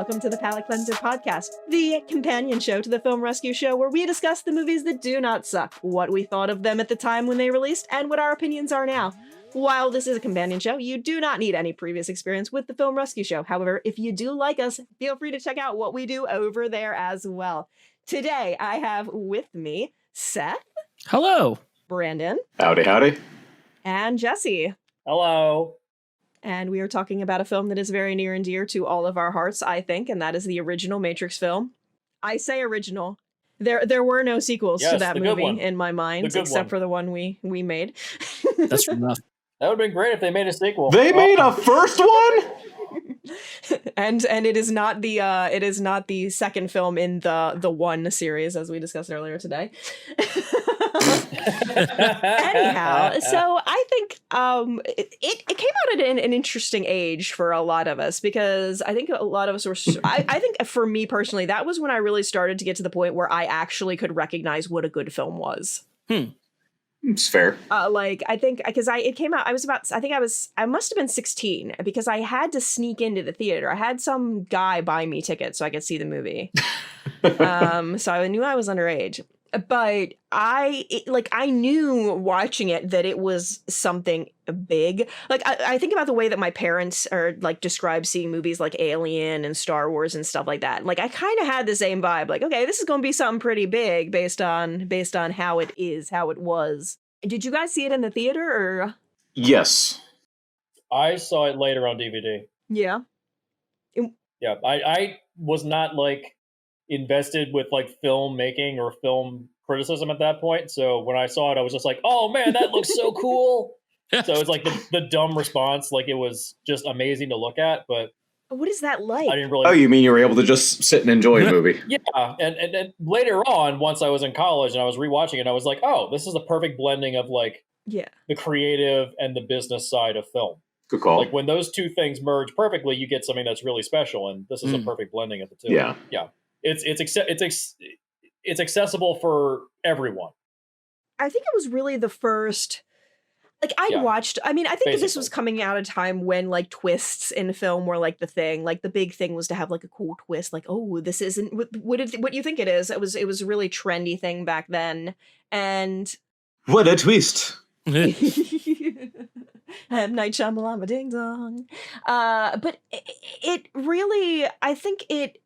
welcome to the Palate Cleanser Podcast, the companion show to the Film Rescue Show, where we discuss the movies that do not suck, what we thought of them at the time when they released, and what our opinions are now. While this is a companion show, you do not need any previous experience with the Film Rescue Show. However, if you do like us, feel free to check out what we do over there as well. Today, I have with me Seth. Hello. Brandon. Howdy, howdy. And Jesse. Hello. And we are talking about a film that is very near and dear to all of our hearts, I think, and that is the original Matrix film. I say original. There were no sequels to that movie in my mind, except for the one we made. That's enough. That would have been great if they made a sequel. They made a first one? and it is not the second film in the One series, as we discussed earlier today. Anyhow, so I think it came out at an interesting age for a lot of us, because I think a lot of us were I think for me personally, that was when I really started to get to the point where I actually could recognize what a good film was. It's fair. I think because it came out, I must have been 16, because I had to sneak into the theater. I had some guy buy me tickets so I could see the movie. So I knew I was underage. But I knew watching it that it was something big. Like, I think about the way that my parents are describe seeing movies like Alien and Star Wars and stuff like that. Like, I kind of had the same vibe. Like, okay, this is going to be something pretty big based on how it was. Did you guys see it in the theater or? Yes. I saw it later on DVD. Yeah. Yeah, I was not invested with filmmaking or film criticism at that point. So when I saw it, I was just like, oh man, that looks so cool. So it's the dumb response. It was just amazing to look at, but what is that like? I didn't really. Oh, you mean you were able to just sit and enjoy a movie? Yeah. And later on, once I was in college and I was rewatching it, I was like, oh, this is the perfect blending of the creative and the business side of film. Good call. When those two things merge perfectly, you get something that's really special. And this is a perfect blending of the two. Yeah. Yeah. It's accessible for everyone. I think it was really the first. Watched. I mean, I think that this was coming out at a time when twists in film were the thing. The big thing was to have a cool twist. Oh, this isn't what you think it is. It was a really trendy thing back then. And what a twist! M. Night Shyamalan, ding dong. But it really, I think it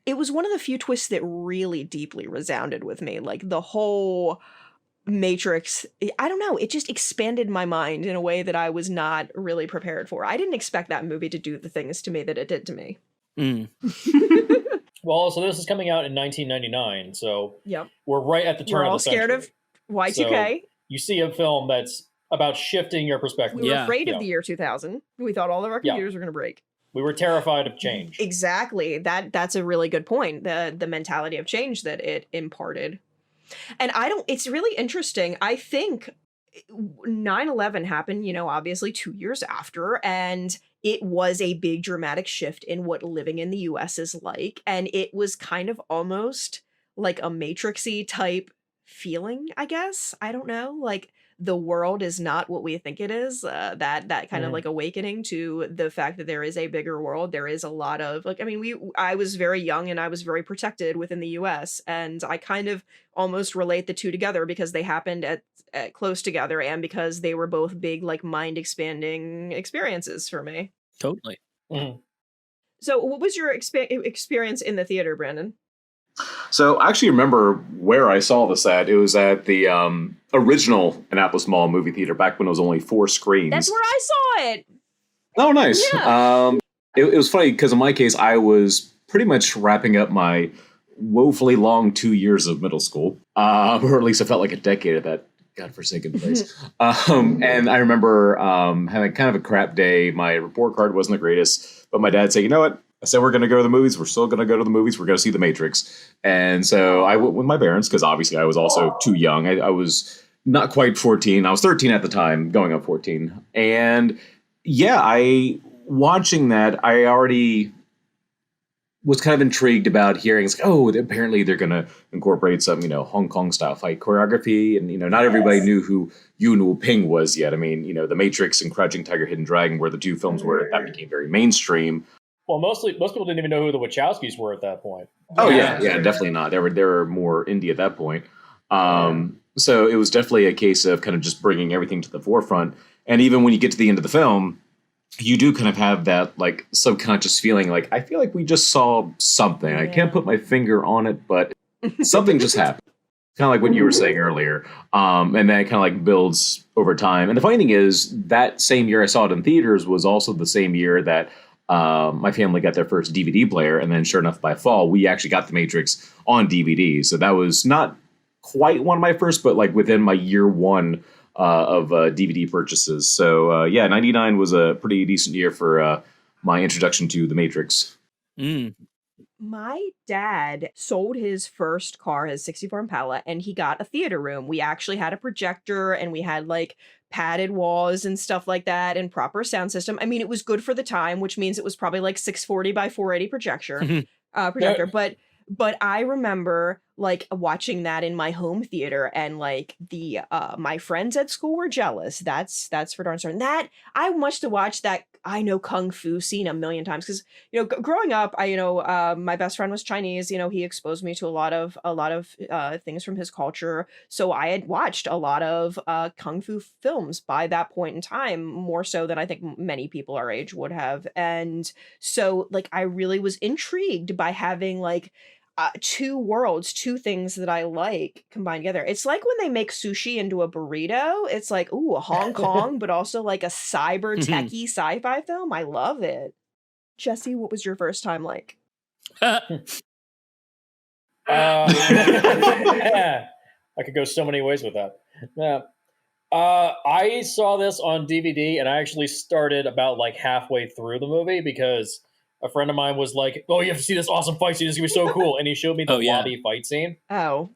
was one of the few twists that really deeply resounded with me. The whole Matrix, I don't know, it just expanded my mind in a way that I was not really prepared for. I didn't expect that movie to do the things to me that it did to me. Well, so this is coming out in 1999, so yep. We're right at the turn of the century. We're all scared of Y2K. So you see a film that's about shifting your perspective. We were afraid of the year 2000. We thought all of our computers were going to break. We were terrified of change. Exactly. That's a really good point. The mentality of change that it imparted. And it's really interesting. I think 9/11 happened, obviously 2 years after, and it was a big dramatic shift in what living in the US is like. And it was kind of almost like a Matrix-y type feeling, I guess. I don't know. The world is not what we think it is. That kind of awakening to the fact that there is a bigger world. There is a lot of I was very young and I was very protected within the US, and I kind of almost relate the two together because they happened at close together and because they were both big mind expanding experiences for me. Totally. Mm-hmm. So what was your experience in the theater, Brandon? So I actually remember where I saw this at. It was at the original Annapolis Mall movie theater back when it was only 4 screens. That's where I saw it. Oh, nice. Yeah. It was funny because in my case, I was pretty much wrapping up my woefully long 2 years of middle school, or at least it felt like a decade at that godforsaken place. And I remember having kind of a crap day. My report card wasn't the greatest, but my dad said, you know what? I said, we're going to go to the movies. We're still going to go to the movies. We're going to see The Matrix. And so I went with my parents because obviously I was also too young. I was not quite 14. I was 13 at the time, going on 14. And yeah, watching that, I already was kind of intrigued about hearing, apparently they're going to incorporate some, Hong Kong style fight choreography. And, not everybody knew who Yuen Wu-ping was yet. I mean, The Matrix and Crouching Tiger, Hidden Dragon were the two films where that became very mainstream. Well, most people didn't even know who the Wachowskis were at that point. Oh yeah, definitely not. They were more indie at that point. So it was definitely a case of kind of just bringing everything to the forefront. And even when you get to the end of the film, you do kind of have that like subconscious feeling like, I feel like we just saw something. I can't put my finger on it, but something just happened. Kind of like what you were saying earlier. And then it kind of like builds over time. And the funny thing is that same year I saw it in theaters was also the same year that my family got their first DVD player. And then sure enough, by fall, we actually got The Matrix on DVD. So that was not quite one of my first, but like within my year one of DVD purchases. So 99 was a pretty decent year for my introduction to The Matrix. My dad sold his first car, his 64 Impala, and he got a theater room. We actually had a projector and we had like padded walls and stuff like that and proper sound system. I mean, it was good for the time, which means it was probably like 640 by 480 projector. But I remember like watching that in my home theater, and like the my friends at school were jealous. That's for darn certain. That I must have watched that, I know, kung fu scene a million times, because growing up, my best friend was Chinese. He exposed me to a lot of things from his culture. So I had watched a lot of kung fu films by that point in time, more so than I think many people our age would have. And so like I really was intrigued by having like two worlds, two things that I like combined together. It's like when they make sushi into a burrito. It's like, ooh, a Hong Kong, but also like a cyber techie sci-fi film. I love it. Jesse, what was your first time like? I could go so many ways with that. Yeah. I saw this on DVD, and I actually started about like halfway through the movie because a friend of mine was like, "Oh, you have to see this awesome fight scene. It's gonna be so cool." And he showed me the lobby fight scene. Oh,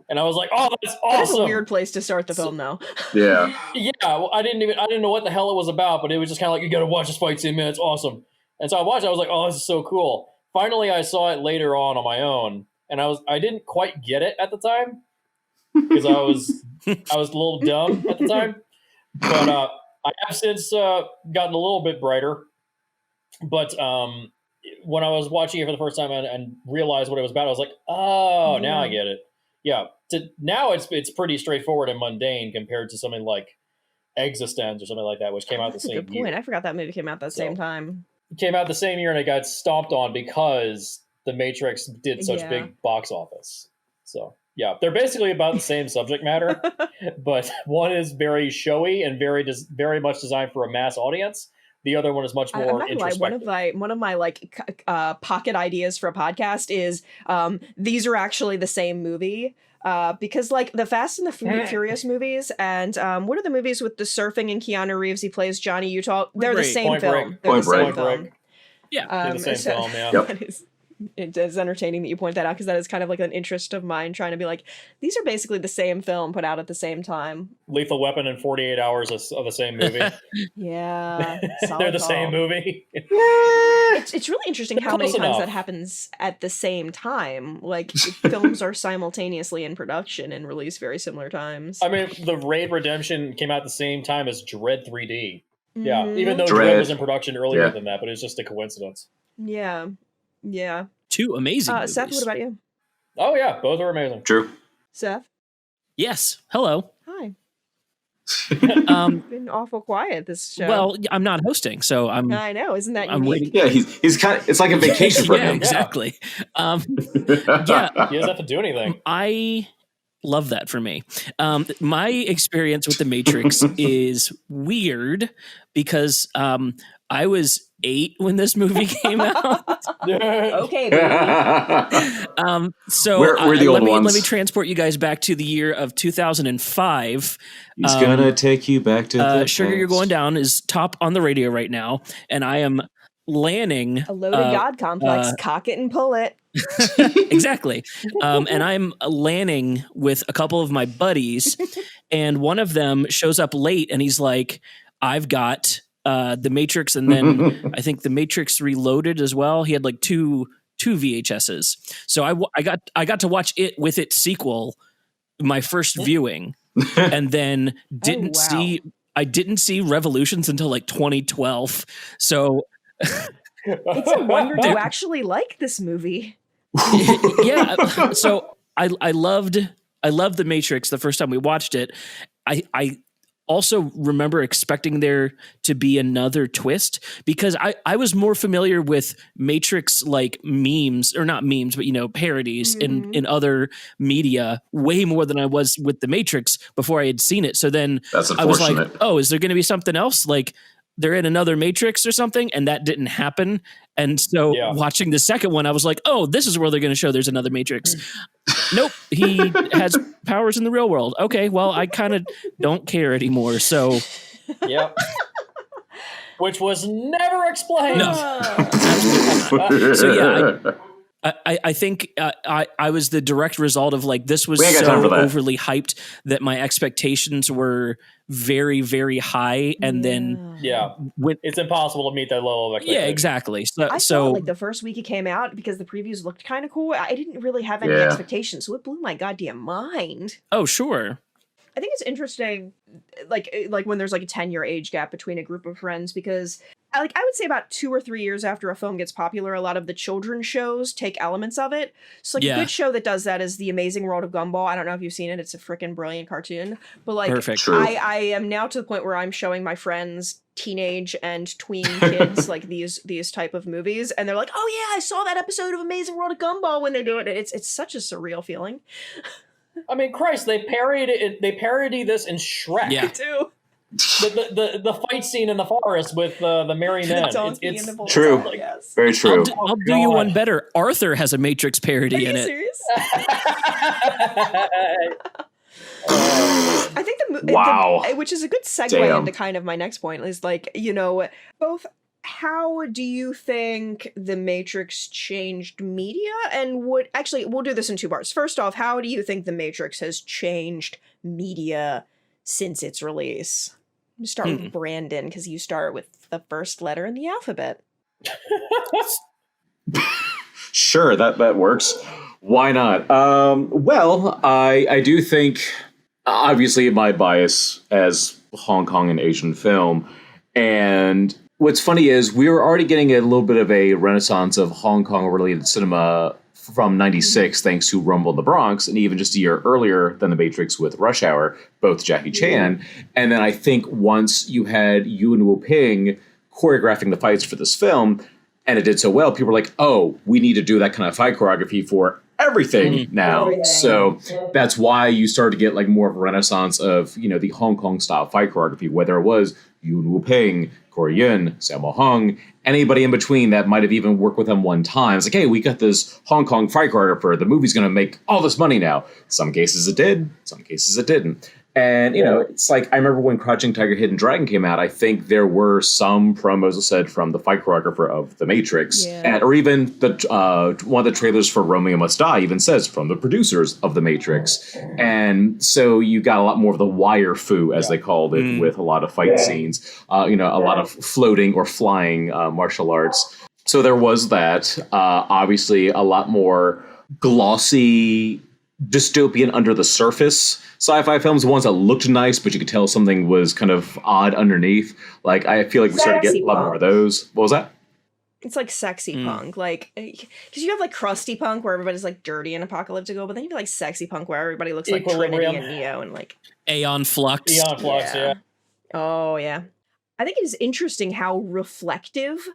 and I was like, "Oh, that's awesome." That's a weird place to start the film, though. Yeah. Yeah. Well, I didn't know what the hell it was about, but it was just kind of like, you got to watch this fight scene, man. It's awesome. And so I watched it. I was like, "Oh, this is so cool." Finally, I saw it later on my own, and I didn't quite get it at the time because I was a little dumb at the time. But I have since gotten a little bit brighter. But when I was watching it for the first time and realized what it was about, I was like, "Oh, now I get it." Yeah. Now it's pretty straightforward and mundane compared to something like Existence or something like that, which came out the same year. Point. I forgot that movie came out the same time. It came out the same year, and it got stomped on because The Matrix did such big box office. So yeah, they're basically about the same subject matter, but one is very showy and very much designed for a mass audience. The other one is much more introspective. One of my like pocket ideas for a podcast is these are actually the same movie. Because like the Fast and the Furious movies and what are the movies with the surfing and Keanu Reeves? He plays Johnny Utah. They're the same film. Point Break. Yeah, they're the same film. Yeah. Yep. It is entertaining that you point that out, because that is kind of like an interest of mine, trying to be like, these are basically the same film put out at the same time. Lethal Weapon and 48 Hours of the same movie. Yeah. They're the same movie. It's really interesting how many times that happens at the same time. Like films are simultaneously in production and released very similar times. I mean, the Raid Redemption came out the same time as Dread 3D. Yeah, even though Dread was in production earlier than that, but it's just a coincidence. Yeah. Yeah. Two amazing movies. Seth, what about you? Oh, yeah. Both are amazing. True. Seth? Yes. Hello. Hi. You've been awful quiet this show. Well, I'm not hosting, so I know. Isn't that unique? waiting. Yeah, he's kind of, it's like a vacation for him. Exactly. Yeah. He doesn't have to do anything. I love that for me. My experience with The Matrix is weird because I was 8 when this movie came out. Okay. So we're the old ones. Let me transport you guys back to the year of 2005. He's gonna take you back to the Sugar past. You're Going Down is top on the radio right now, and I am landing A loaded God complex. Cock it and pull it. Exactly. And I'm landing with a couple of my buddies, and one of them shows up late, and he's like, "I've got The Matrix," and then I think The Matrix Reloaded as well. He had like two VHSs, so I got to watch it with its sequel, my first viewing, and then I didn't see Revolutions until like 2012. So It's a wonder you actually like this movie. Yeah. So I loved The Matrix the first time we watched it. I also remember expecting there to be another twist because I was more familiar with Matrix like memes, or not memes, but parodies in other media way more than I was with The Matrix before I had seen it. So then I was like, oh, is there going to be something else? Like they're in another Matrix or something, and that didn't happen. And so watching the second one, I was like, oh, this is where they're going to show there's another Matrix. Nope, he has powers in the real world. Okay, well, I kind of don't care anymore. So, yep. Which was never explained. No. So yeah, I think I was the direct result of like this was so overly hyped that my expectations were very, very high, and then it's impossible to meet that level of expectation. Yeah, exactly. I saw it like the first week it came out because the previews looked kind of cool. I didn't really have any expectations, so it blew my goddamn mind. Oh, sure. I think it's interesting, like when there's like a 10-year age gap between a group of friends, because I would say about 2 or 3 years after a film gets popular, a lot of the children's shows take elements of it. So like a good show that does that is The Amazing World of Gumball. I don't know if you've seen it. It's a freaking brilliant cartoon. But like I am now to the point where I'm showing my friends teenage and tween kids like these type of movies, and they're like, oh yeah, I saw that episode of Amazing World of Gumball when they're doing it. It's such a surreal feeling. I mean, Christ, they parody this in Shrek. Yeah, too. The fight scene in the forest with the marionette. It's true. Yes. Very true. I'll do you one better. Arthur has a Matrix parody in it. Are you serious? I think which is a good segue into kind of my next point, is like, both how do you think The Matrix changed media, and we'll do this in 2 parts. First off, how do you think The Matrix has changed media since its release? I'm gonna start with Brandon, because you start with the first letter in the alphabet. Sure, that works. Why not? Well, I do think, obviously, my bias as Hong Kong and Asian film, and what's funny is we were already getting a little bit of a renaissance of Hong Kong-related cinema from 96, thanks to Rumble in the Bronx, and even just a year earlier than The Matrix with Rush Hour, both Jackie Chan. And then I think once you had Yuen Wu-ping choreographing the fights for this film, and it did so well, people were like, oh, we need to do that kind of fight choreography for everything now. Everything. So that's why you started to get like more of a renaissance of, the Hong Kong style fight choreography, whether it was Yuen Wu-ping, Corey Yun, Sammo Hung, anybody in between that might have even worked with them one time. It's like, hey, we got this Hong Kong fight choreographer. The movie's going to make all this money now. Some cases it did, some cases it didn't. And, it's like, I remember when Crouching Tiger, Hidden Dragon came out, I think there were some promos that said from the fight choreographer of The Matrix, or even one of the trailers for Romeo Must Die even says from the producers of The Matrix. And so you got a lot more of the wire foo, as they called it, with a lot of fight scenes, a lot of floating or flying martial arts. So there was that. Obviously, a lot more glossy, dystopian under the surface sci-fi films, ones that looked nice, but you could tell something was kind of odd underneath. Like, I feel like we started to get a lot more of those. What was that? It's like sexy punk, like, because you have like crusty punk where everybody's like dirty and apocalyptical, but then you have like sexy punk where everybody looks like Trinity and Neo and like Aeon Flux. Yeah. Oh yeah. I think it is interesting how reflective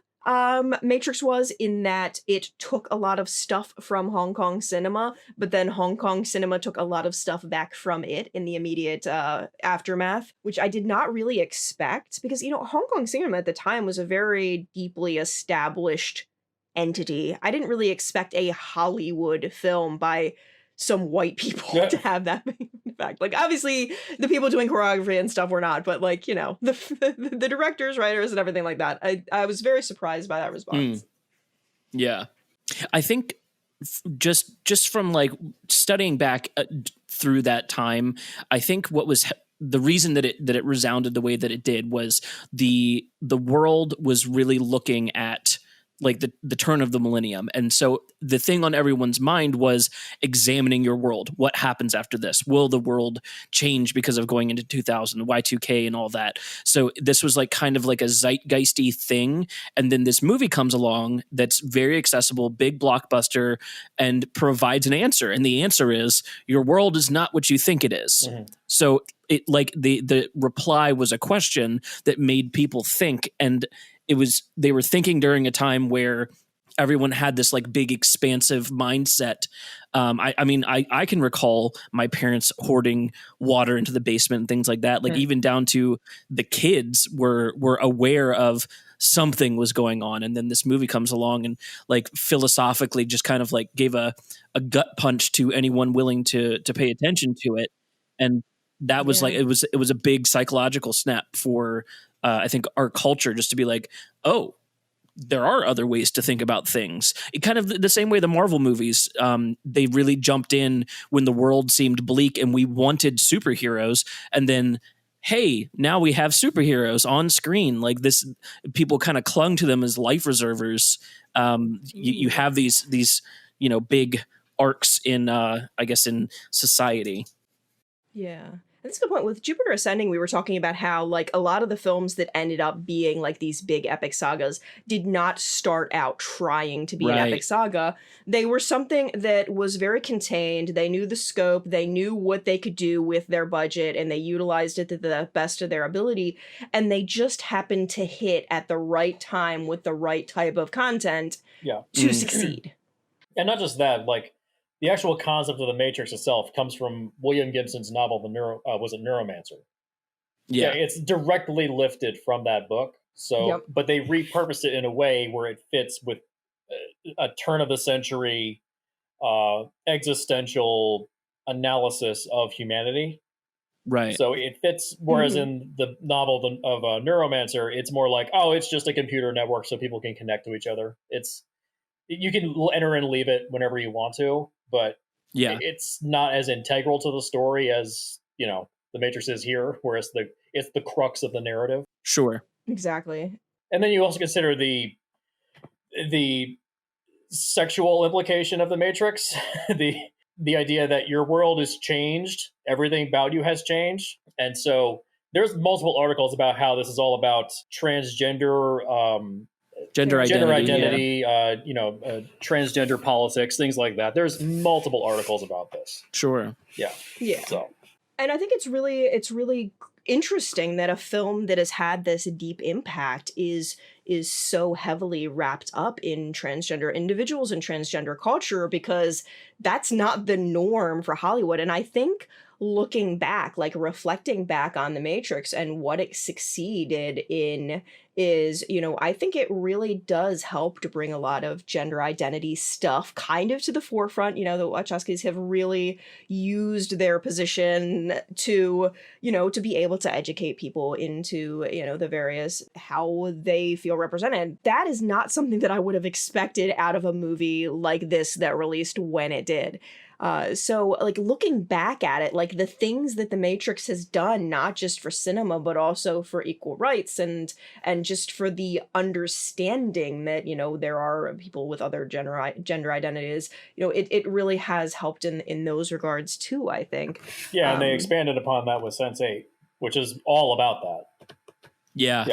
Matrix was, in that it took a lot of stuff from Hong Kong cinema, but then Hong Kong cinema took a lot of stuff back from it in the immediate aftermath, which I did not really expect, because, Hong Kong cinema at the time was a very deeply established entity. I didn't really expect a Hollywood film by some white people to have that effect. Like, obviously the people doing choreography and stuff were not, but like, the directors, writers, and everything like that. I was very surprised by that response. Yeah. I think just from like studying back through that time, I think what was the reason that it resounded the way that it did was the world was really looking at like the turn of the millennium. And so the thing on everyone's mind was examining your world. What happens after this? Will the world change because of going into 2000, Y2K and all that? So this was like kind of like a zeitgeisty thing. And then this movie comes along that's very accessible, big blockbuster, and provides an answer. And the answer is your world is not what you think it is. Mm-hmm. So it like the reply was a question that made people think, and they were thinking during a time where everyone had this like big expansive mindset. I mean, I can recall my parents hoarding water into the basement and things like that. Like even down to the kids were aware of something was going on. And then this movie comes along and like philosophically just kind of like gave a gut punch to anyone willing to pay attention to it. And that was like, it was a big psychological snap for I think our culture, just to be like, oh, there are other ways to think about things. It kind of the same way the Marvel movies, they really jumped in when the world seemed bleak and we wanted superheroes. And then, hey, now we have superheroes on screen. Like this, people kind of clung to them as life reservers. You have these, you know, big arcs in, I guess, in society. Yeah. That's a good point. With Jupiter Ascending, we were talking about how, like, a lot of the films that ended up being, like, these big epic sagas did not start out trying to be an epic saga. They were something that was very contained. They knew the scope. They knew what they could do with their budget, and they utilized it to the best of their ability. And they just happened to hit at the right time with the right type of content to succeed. And not just that, like, the actual concept of the Matrix itself comes from William Gibson's novel, Neuromancer? Yeah, it's directly lifted from that book. So, but they repurposed it in a way where it fits with a turn of the century existential analysis of humanity. Right. So it fits. Whereas in the novel of Neuromancer, it's more like, oh, it's just a computer network so people can connect to each other. You can enter and leave it whenever you want to, but it's not as integral to the story as, you know, the Matrix is here, where it's the crux of the narrative. Sure. Exactly. And then you also consider the sexual implication of the Matrix, the idea that your world is changed, everything about you has changed. And so there's multiple articles about how this is all about transgender gender identity, transgender politics, things like that. There's multiple articles about this. Sure. Yeah. So, and I think it's really interesting that a film that has had this deep impact is so heavily wrapped up in transgender individuals and transgender culture, because that's not the norm for Hollywood. And I think looking back, like reflecting back on The Matrix and what it succeeded in is, you know, I think it really does help to bring a lot of gender identity stuff kind of to the forefront. You know, the Wachowskis have really used their position to, you know, to be able to educate people into, you know, the various, how they feel represented. That is not something that I would have expected out of a movie like this that released when it did. So like looking back at it, like the things that The Matrix has done, not just for cinema, but also for equal rights and just for the understanding that, you know, there are people with other gender identities, you know, it really has helped in those regards too, I think. Yeah. And they expanded upon that with Sense8, which is all about that. Yeah.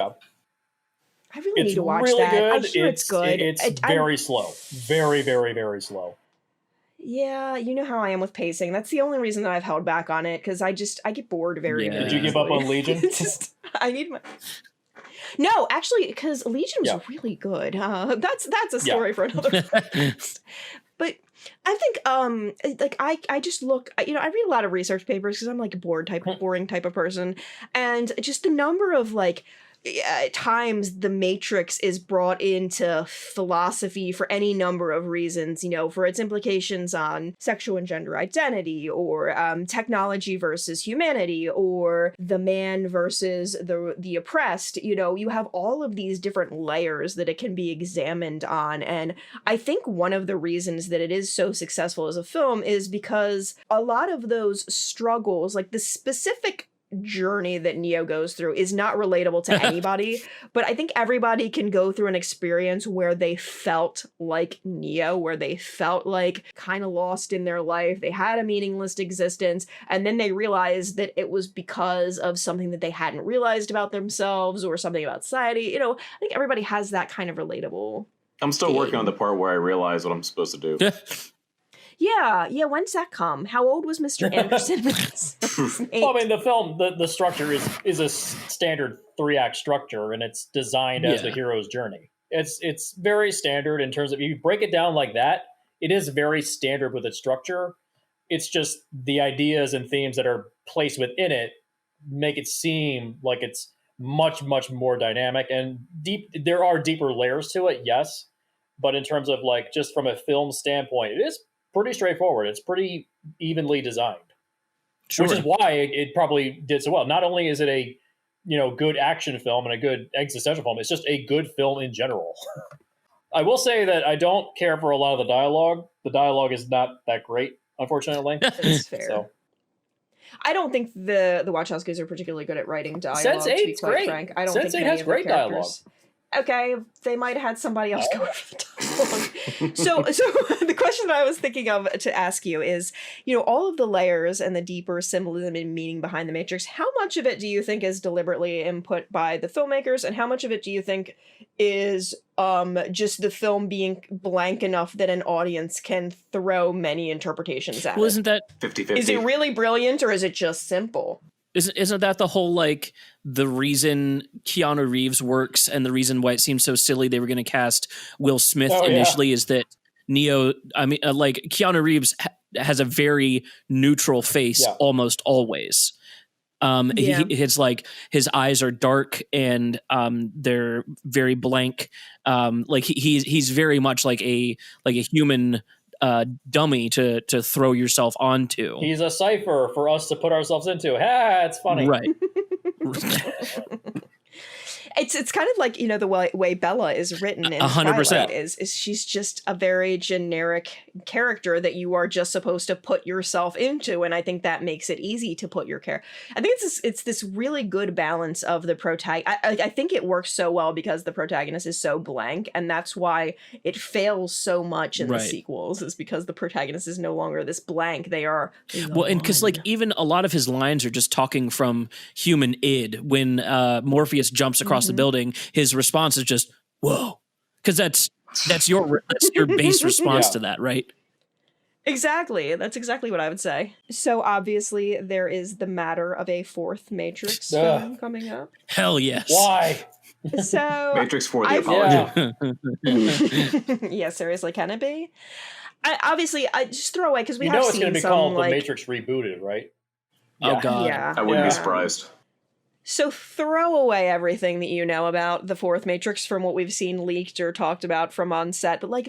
I really need to watch that. Good. I hear it's good. It's very slow. Very, very, very slow. Yeah, you know how I am with pacing. That's the only reason that I've held back on it, because I get bored very easily. Did you give up on Legion? I need my... No, actually, because Legion was really good. That's a story for another podcast. But I think, like, I just look, you know, I read a lot of research papers because I'm like a boring type of person. And just the number of, like, times The Matrix is brought into philosophy for any number of reasons, you know, for its implications on sexual and gender identity, or technology versus humanity, or the man versus the oppressed. You know, you have all of these different layers that it can be examined on. And I think one of the reasons that it is so successful as a film is because a lot of those struggles, like the specific journey that Neo goes through is not relatable to anybody, but I think everybody can go through an experience where they felt like Neo, where they felt like kind of lost in their life. They had a meaningless existence, and then they realized that it was because of something that they hadn't realized about themselves or something about society. You know, I think everybody has that kind of relatable. I'm still working on the part where I realize what I'm supposed to do. Yeah. When's that come? How old was Mr. Anderson? Well, I mean, the film, the structure is a standard 3-act structure, and it's designed as the hero's journey. It's very standard in terms of, if you break it down like that, it is very standard with its structure. It's just the ideas and themes that are placed within it make it seem like it's much, much more dynamic and deep. There are deeper layers to it, yes. But in terms of like, just from a film standpoint, it is pretty straightforward. It's pretty evenly designed, which is why it probably did so well. Not only is it a, good action film and a good existential film, it's just a good film in general. I will say that I don't care for a lot of the dialogue. The dialogue is not that great, unfortunately. That's fair. So. I don't think the Wachowskis are particularly good at writing dialogue, Sense8's to be quite great. frank. I don't Sense8 think has great dialogue. Okay, they might have had somebody else go over the dialogue. So the question that I was thinking of to ask you is, all of the layers and the deeper symbolism and meaning behind the Matrix, how much of it do you think is deliberately input by the filmmakers, and how much of it do you think is just the film being blank enough that an audience can throw many interpretations at it? Well, isn't that 50-50. Is it really brilliant, or is it just simple? Isn't that the whole, like, the reason Keanu Reeves works and the reason why it seems so silly they were going to cast Will Smith initially is that Neo, Keanu Reeves has a very neutral face almost always. His eyes are dark and they're very blank. He's very much like a human dummy to throw yourself onto. He's a cipher for us to put ourselves into. It's funny. Right. It's kind of like, the way Bella is written in 100%. Twilight is she's just a very generic character that you are just supposed to put yourself into, and I think that makes it easy to put your character. I think it's this really good balance of the protagonist. I think it works so well because the protagonist is so blank, and that's why it fails so much in the sequels, is because the protagonist is no longer this blank. They are and because even a lot of his lines are just talking from human id. When Morpheus jumps across the building, his response is just whoa, because that's your base response to that, right? Exactly. That's exactly what I would say. So obviously there is the matter of a fourth Matrix film coming up. Hell yes. Why? So Matrix 4: The Apology. Yeah, seriously, can it be? I just throw away, because we have it's seen going to be some, called like, The Matrix Rebooted, right? Oh god. Yeah. I wouldn't be surprised. So throw away everything that you know about the fourth Matrix from what we've seen leaked or talked about from on set. But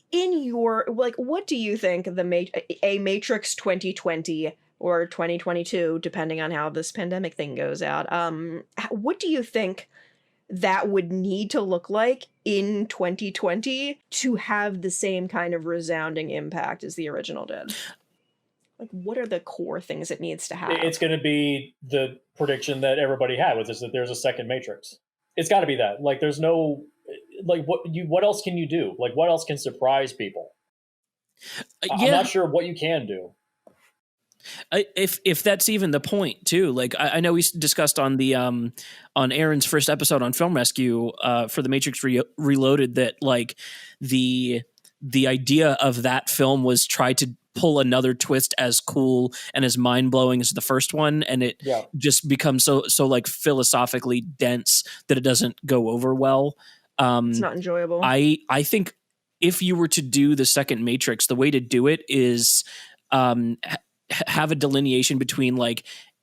in your, what do you think a Matrix 2020 or 2022, depending on how this pandemic thing goes out, what do you think that would need to look like in 2020 to have the same kind of resounding impact as the original did? What are the core things it needs to have? It's going to be the prediction that everybody had, which is that there's a second Matrix. It's got to be that. There's no, what else can you do? What else can surprise people? I'm not sure what you can do. If that's even the point too. I know we discussed on the on Erin's first episode on Film Rescue for the Matrix Reloaded that the idea of that film was try to pull another twist as cool and as mind-blowing as the first one, and it just becomes so philosophically dense that it doesn't go over well. It's not enjoyable. I think if you were to do the second Matrix, the way to do it is have a delineation between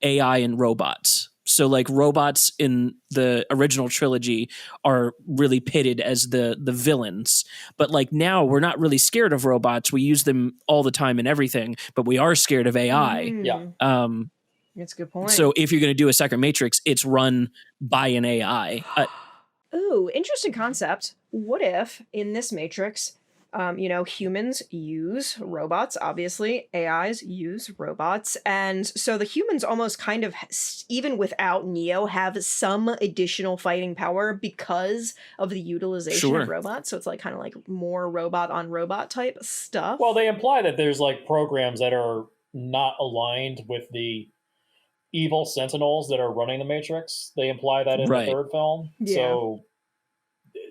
AI and robots. So robots in the original trilogy are really pitted as the villains. But now we're not really scared of robots. We use them all the time and everything, but we are scared of AI. That's a good point. So if you're going to do a second Matrix, it's run by an AI. Ooh, interesting concept. What if in this Matrix, Humans use robots, obviously. AIs use robots. And so the humans almost kind of, even without Neo, have some additional fighting power because of the utilization of robots. So it's like kind of like more robot on robot type stuff. Well, they imply that there's like programs that are not aligned with the evil sentinels that are running the Matrix. They imply that in the third film. Yeah. So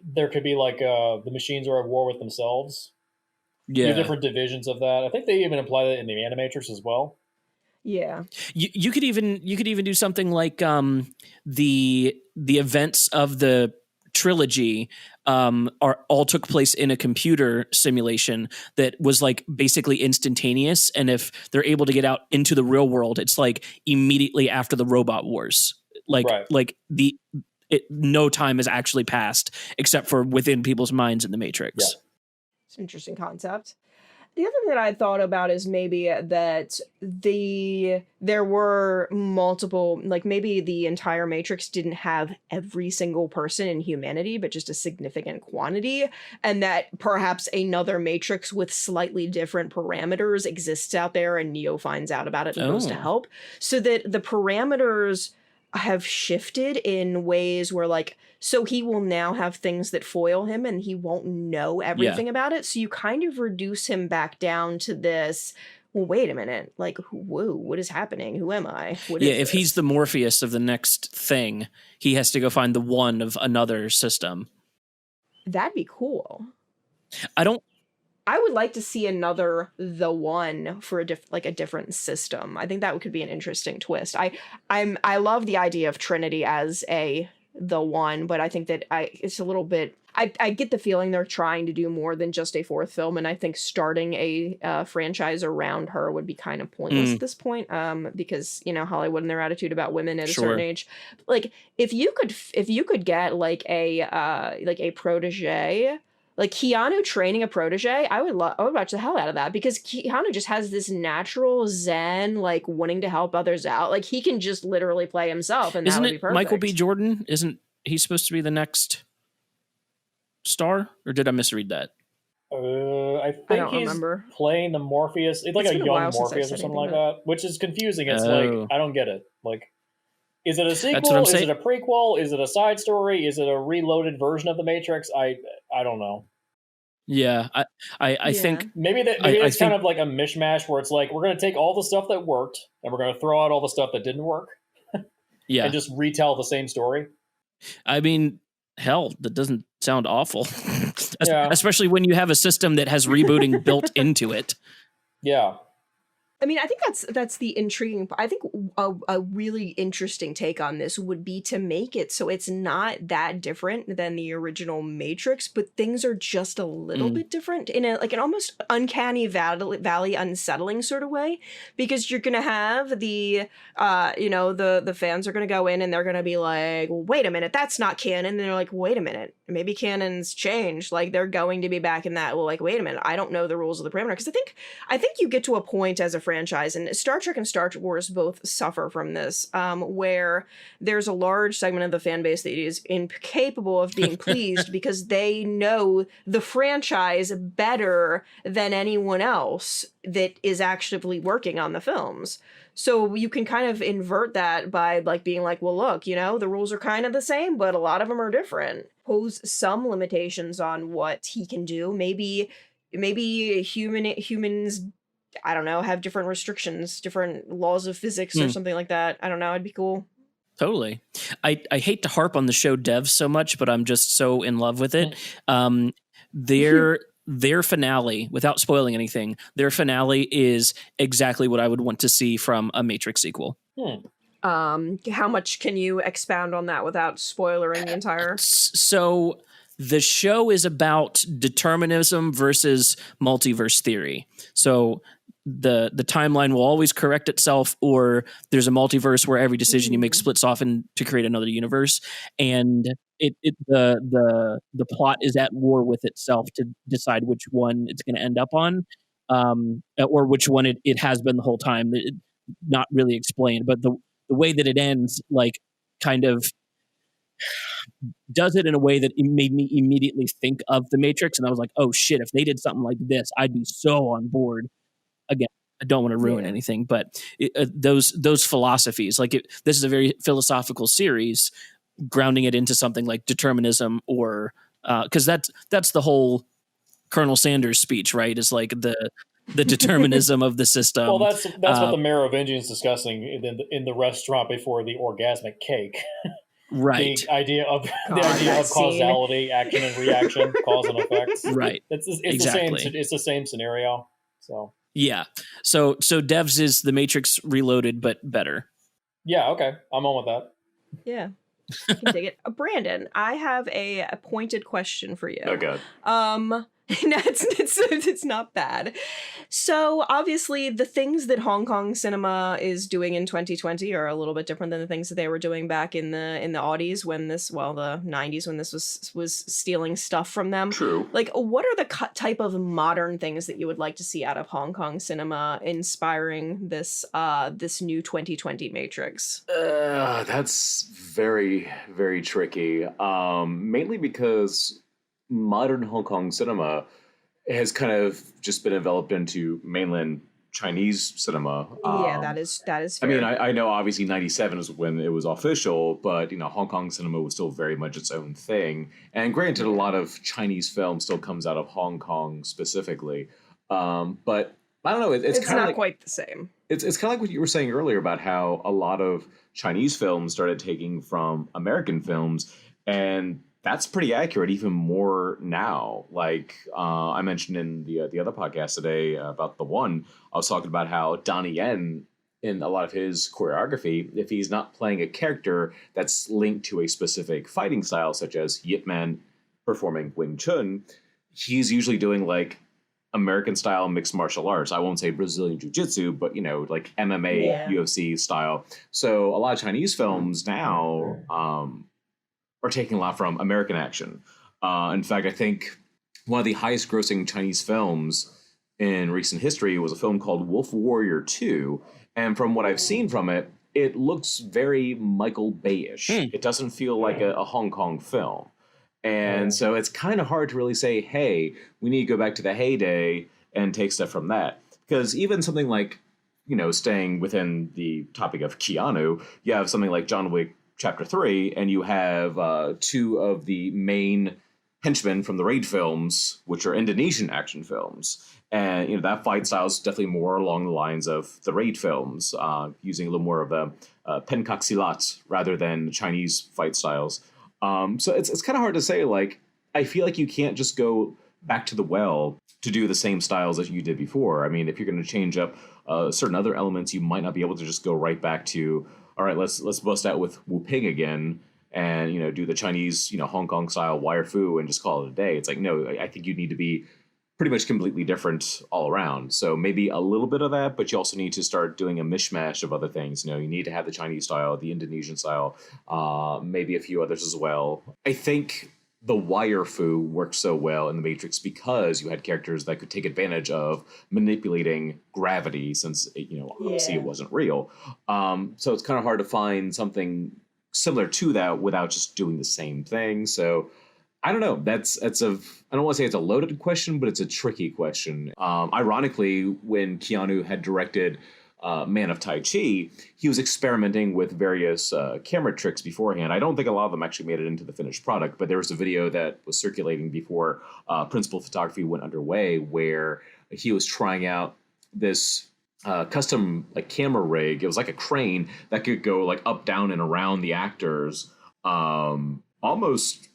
there could be like the machines are at war with themselves. Yeah, different divisions of that. I think they even imply that in the Animatrix as well. Yeah, you could even do something like the events of the trilogy all took place in a computer simulation that was like basically instantaneous, and if they're able to get out into the real world, it's like immediately after the robot wars. No time has actually passed except for within people's minds in the Matrix. Yeah. It's an interesting concept. The other thing that I thought about is maybe that there were multiple, like maybe the entire Matrix didn't have every single person in humanity, but just a significant quantity, and that perhaps another Matrix with slightly different parameters exists out there, and Neo finds out about it and goes to help, so that the parameters have shifted in ways where like, so he will now have things that foil him and he won't know everything about it. So you kind of reduce him back down to this, well, wait a minute, like, whoa, what is happening? Who am I? If he's the Morpheus of the next thing, he has to go find the one of another system. That'd be cool. I would like to see another The One for a different system. I think that could be an interesting twist. I love the idea of Trinity as The One, but I think that it's a little bit. I get the feeling they're trying to do more than just a fourth film, and I think starting a franchise around her would be kind of pointless at this point. Because Hollywood and their attitude about women at a certain age. Like if you could get like a protege. Like Keanu training a protege, I would watch the hell out of that, because Keanu just has this natural zen, like wanting to help others out. Like he can just literally play himself, and that would be perfect. Michael B. Jordan? Isn't he supposed to be the next star, or did I misread that? I think he's playing the Morpheus. It's like a young Morpheus or something like that, which is confusing. It's like I don't get it. Like, is it a sequel? Is it a prequel? Is it a side story? Is it a reloaded version of the Matrix? I don't know. Yeah, I think maybe it's kind of like a mishmash where it's like we're going to take all the stuff that worked and we're going to throw out all the stuff that didn't work. And just retell the same story. I mean, hell, that doesn't sound awful. Especially when you have a system that has rebooting built into it. Yeah. I mean, I think that's the intriguing part. I think a really interesting take on this would be to make it so it's not that different than the original Matrix, but things are just a little bit different in an almost uncanny valley unsettling sort of way, because you're gonna have the fans are gonna go in and they're gonna be like, well, wait a minute, that's not canon. And they're like, wait a minute, maybe canon's changed. Like they're going to be back in that. Well, like, wait a minute, I don't know the rules of the parameter, because I think you get to a point as a franchise, and Star Trek and Star Wars both suffer from this, where there's a large segment of the fan base that is incapable of being pleased because they know the franchise better than anyone else that is actively working on the films. So you can kind of invert that by like being like, well, look, the rules are kind of the same, but a lot of them are different. Pose some limitations on what he can do. Maybe humans, I don't know, have different restrictions, different laws of physics or something like that. I don't know. It'd be cool. Totally. I hate to harp on the show devs so much, but I'm just so in love with it. Their finale, without spoiling anything, their finale is exactly what I would want to see from a Matrix sequel. How much can you expound on that without spoiling the entire? So the show is about determinism versus multiverse theory. So the timeline will always correct itself, or there's a multiverse where every decision you make splits off to create another universe, and the plot is at war with itself to decide which one it's going to end up on, or which one it has been the whole time. Not really explained, but the way that it ends, like, kind of does it in a way that it made me immediately think of The Matrix. And I was like, oh shit, if they did something like this, I'd be so on board. Again, I don't want to ruin anything, but those philosophies, like this is a very philosophical series, grounding it into something like determinism, or because that's the whole Colonel Sanders speech, right? Is like the determinism of the system. Well, that's what the Mayor of Indians discussing in the restaurant before the orgasmic cake. Right. The idea of causality, action and reaction, cause and effects. Right. It's exactly. It's the same scenario. So yeah. So Devs is The Matrix Reloaded, but better. Yeah. Okay. I'm on with that. Yeah. I can dig it. Brandon, I have a pointed question for you. Oh god. No, it's not bad. So obviously the things that Hong Kong cinema is doing in 2020 are a little bit different than the things that they were doing back in the aughties when the 90s when this was stealing stuff from them. True. Like, what are the type of modern things that you would like to see out of Hong Kong cinema inspiring this new 2020 Matrix? That's very, very tricky. Mainly because modern Hong Kong cinema has kind of just been developed into mainland Chinese cinema. Yeah, that is fair. I mean, I know obviously 97 is when it was official, but Hong Kong cinema was still very much its own thing. And granted, a lot of Chinese film still comes out of Hong Kong specifically. But I don't know, it's kind of not quite the same. It's kind of like what you were saying earlier about how a lot of Chinese films started taking from American films, and that's pretty accurate, even more now. Like I mentioned in the other podcast today about The One, I was talking about how Donnie Yen, in a lot of his choreography, if he's not playing a character that's linked to a specific fighting style, such as Yip Man performing Wing Chun, he's usually doing like American style mixed martial arts. I won't say Brazilian jiu-jitsu, but like MMA, UFC style. So a lot of Chinese films now are taking a lot from American action. In fact, I think one of the highest grossing Chinese films in recent history was a film called Wolf Warrior 2. And from what I've seen from it, it looks very Michael Bay-ish. It doesn't feel like a Hong Kong film. And so it's kind of hard to really say, hey, we need to go back to the heyday and take stuff from that. Because even something like, staying within the topic of Keanu, you have something like John Wick Chapter 3, and you have two of the main henchmen from the Raid films, which are Indonesian action films. And, that fight style is definitely more along the lines of the Raid films, using a little more of a pencak silat rather than Chinese fight styles. So it's kind of hard to say. Like, I feel like you can't just go back to the well to do the same styles as you did before. I mean, if you're going to change up certain other elements, you might not be able to just go right back to, all right, let's bust out with Wu Ping again and, do the Chinese, Hong Kong style wire fu and just call it a day. It's like, no, I think you need to be pretty much completely different all around. So maybe a little bit of that, but you also need to start doing a mishmash of other things. You need to have the Chinese style, the Indonesian style, maybe a few others as well. I think the wire fu worked so well in The Matrix because you had characters that could take advantage of manipulating gravity, since obviously it wasn't real. So it's kind of hard to find something similar to that without just doing the same thing. So I don't know. That's I don't want to say it's a loaded question, but it's a tricky question. Ironically, when Keanu had directed Man of Tai Chi, he was experimenting with various camera tricks beforehand. I don't think a lot of them actually made it into the finished product, but there was a video that was circulating before principal photography went underway where he was trying out this custom camera rig. It was like a crane that could go up, down, and around the actors, almost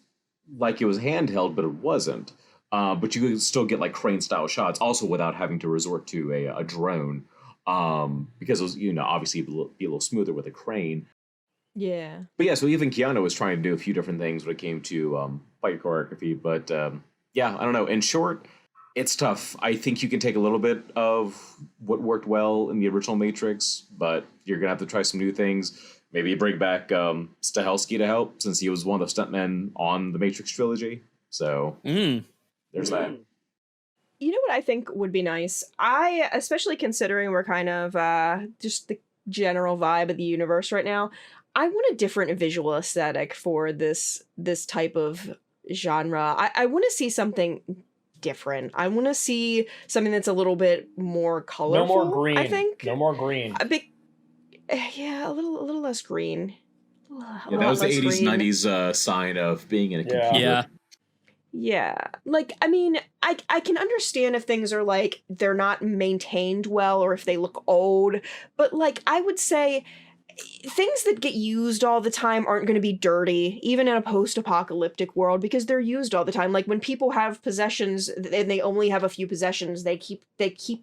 like it was handheld, but it wasn't. But you could still get crane style shots, also without having to resort to a drone. Because it was, obviously be a little smoother with a crane. Yeah. But yeah, so even Keanu was trying to do a few different things when it came to fight choreography. But yeah, I don't know. In short, it's tough. I think you can take a little bit of what worked well in the original Matrix, but you're going to have to try some new things. Maybe bring back Stahelski to help, since he was one of the stuntmen on the Matrix trilogy. So there's that. You know what I think would be nice? Especially considering we're kind of just the general vibe of the universe right now, I want a different visual aesthetic for this type of genre. I want to see something different. I want to see something that's a little bit more colorful. No more green. I think No more green. a bit, yeah, a little less green. Yeah, that was the 80s, 90s sign of being in a computer. Yeah. Yeah. Like, I mean, I can understand if things are like they're not maintained well or if they look old, but like I would say things that get used all the time aren't going to be dirty, even in a post-apocalyptic world, because they're used all the time. Like when people have possessions and they only have a few possessions, they keep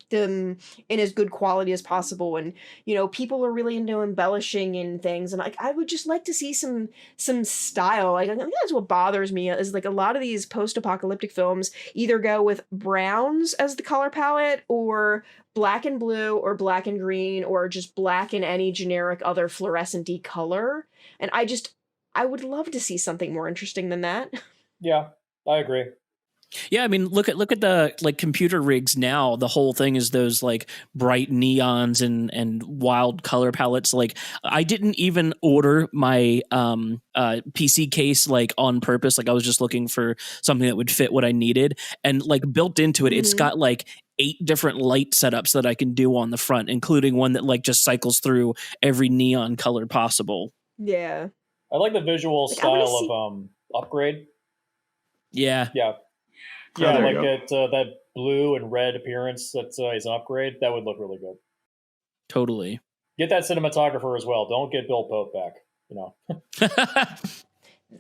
them in as good quality as possible. And you know, people are really into embellishing in things, and like I would just like to see some style. Like I think that's what bothers me is like a lot of these post-apocalyptic films either go with browns as the color palette or black and blue or black and green or just black and any generic other fluorescent-y color. And I would love to see something more interesting than that. Yeah, I agree. Yeah, I mean, look at the like computer rigs now. The whole thing is those like bright neons and wild color palettes. Like I didn't even order my PC case like on purpose. Like I was just looking for something that would fit what I needed, and like built into it, it's got like 8 different light setups that I can do on the front, including one that like just cycles through every neon color possible. Yeah, I like the visual style of Upgrade. Yeah. Yeah, like that blue and red appearance that is an Upgrade. That would look really good. Totally. Get that cinematographer as well. Don't get Bill Pope back. You know.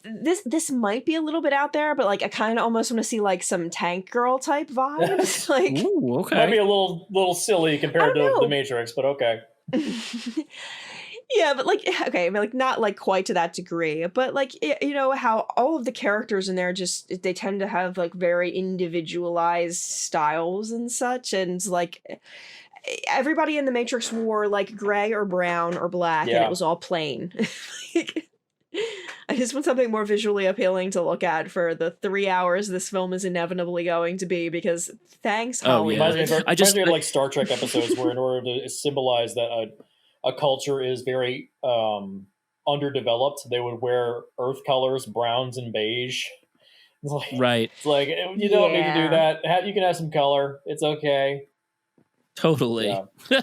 This might be a little bit out there, but like I kind of almost want to see like some Tank Girl type vibes. Like, ooh, okay, might be a little silly compared to The Matrix, but okay. Yeah, but like, okay, I mean, like not like quite to that degree, but like, you know, how all of the characters in there just, they tend to have like very individualized styles and such. And like everybody in The Matrix wore like gray or brown or black, and it was all plain. Like, I just want something more visually appealing to look at for the 3 hours this film is inevitably going to be, because thanks, Hollywood. Reminds me of like Star Trek episodes where in order to symbolize that a culture is very underdeveloped, they would wear earth colors, browns and beige. It's like, right. It's like, you don't need to do that. You can have some color. It's okay. Totally. Yeah.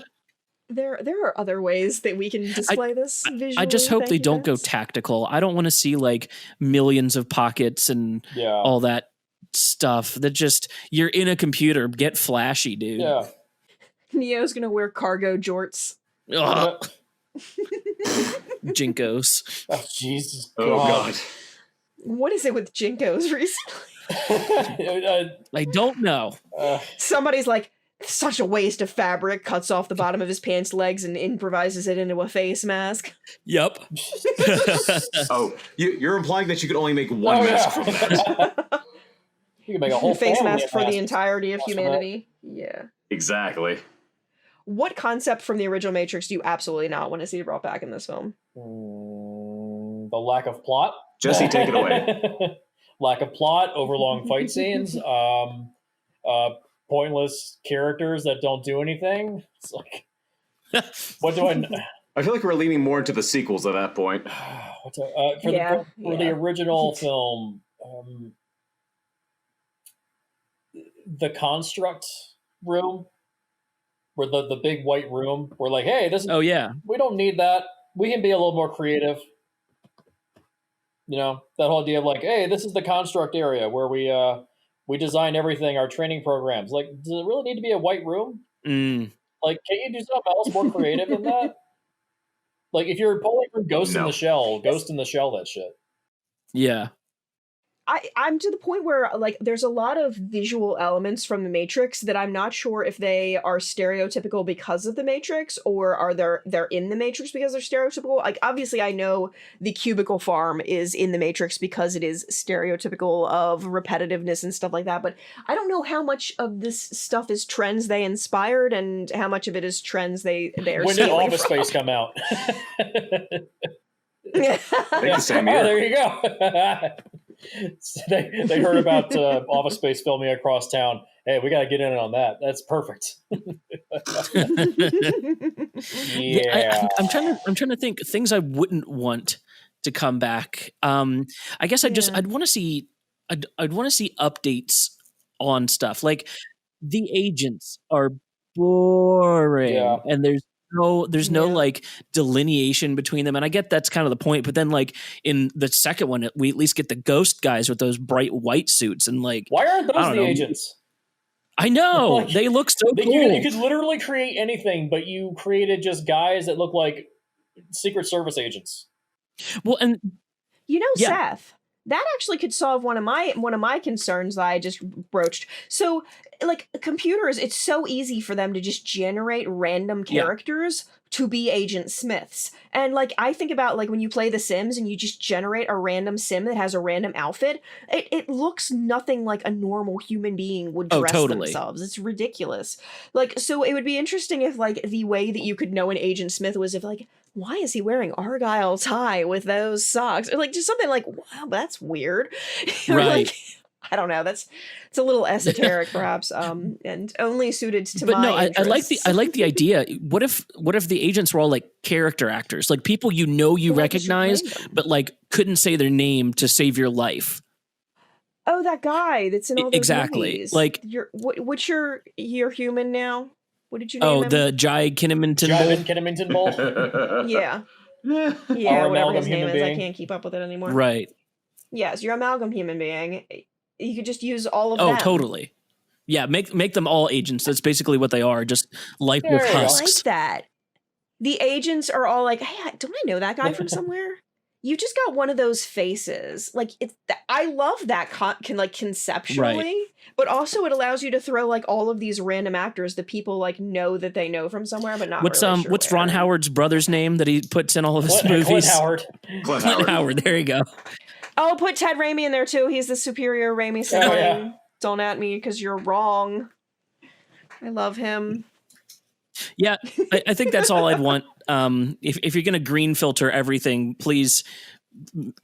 There are other ways that we can display this visually. I just hope they don't go tactical. I don't want to see like millions of pockets and all that stuff. That just, you're in a computer. Get flashy, dude. Yeah. Neo's gonna wear cargo jorts. Jinkos. Oh, Jesus. Oh, God. What is it with Jinkos recently? I don't know. Somebody's like, such a waste of fabric, cuts off the bottom of his pants legs and improvises it into a face mask. Yep. Oh, you're implying that you could only make one mask from that. You can make a whole face mask for the entirety of humanity. Yeah. Exactly. What concept from the original Matrix do you absolutely not want to see brought back in this film? The lack of plot. Jesse, take it away. Lack of plot, overlong fight scenes, pointless characters that don't do anything. It's like, what do I? I feel like we're leaning more into the sequels at that point. For the original film, the construct room, where the big white room, we're like, hey, this is, we don't need that. We can be a little more creative. You know, that whole idea of like, hey, this is the construct area where we design everything, our training programs. Like, does it really need to be a white room? Like, can you do something else more creative than that? Like, if you're pulling from Ghost in the Shell that shit. Yeah. I'm to the point where like there's a lot of visual elements from the Matrix that I'm not sure if they are stereotypical because of the Matrix or they're in the Matrix because they're stereotypical. Like obviously I know the cubicle farm is in the Matrix because it is stereotypical of repetitiveness and stuff like that, but I don't know how much of this stuff is trends they inspired and how much of it is trends they're when did Office Space come out? There you go. They heard about Office Space filming across town. Hey, we got to get in on that. That's perfect. Yeah. I'm trying to think things I wouldn't want to come back. I guess I'd want to see updates on stuff. Like the agents are boring, and there's no like delineation between them, and I get that's kind of the point. But then like in the second one, we at least get the ghost guys with those bright white suits, and like why aren't those the agents? I know like, they look so cool. You could literally create anything, but you created just guys that look like Secret Service agents. Well, and Seth, that actually could solve one of my concerns that I just broached. So, like computers, it's so easy for them to just generate random characters to be Agent Smiths. And like I think about like when you play The Sims and you just generate a random sim that has a random outfit, it looks nothing like a normal human being would dress themselves. It's ridiculous. Like, so it would be interesting if like the way that you could know an Agent Smith was if like, why is he wearing Argyle tie with those socks? Or like just something like, wow, that's weird. Right. Like, I don't know. It's a little esoteric, perhaps, and only suited to my interests. I like the idea. What if the agents were all like character actors, like people you recognize, but like couldn't say their name to save your life? Oh, that guy that's in all those movies. Like, what's your human now? What did you name him? The Jai Kinnaminton Bowl. Yeah, whatever his name is. I can't keep up with it anymore. Right. Yes, your amalgam human being. You could just use all of them. Oh, totally. Yeah, make them all agents. That's basically what they are, just lifeless husks. I like that. The agents are all like, hey, don't I know that guy from somewhere? You just got one of those faces. Like, I love that conceptually, right. But also it allows you to throw like all of these random actors that people like know that they know from somewhere, but not. What's what's Ron Howard's brother's name that he puts in all of his movies? Clint Howard. There you go. Oh, put Ted Raimi in there too. He's the superior Raimi sibling. Oh, yeah. Don't at me because you're wrong. I love him. Yeah, I think that's all I'd want. If you're going to green filter everything, please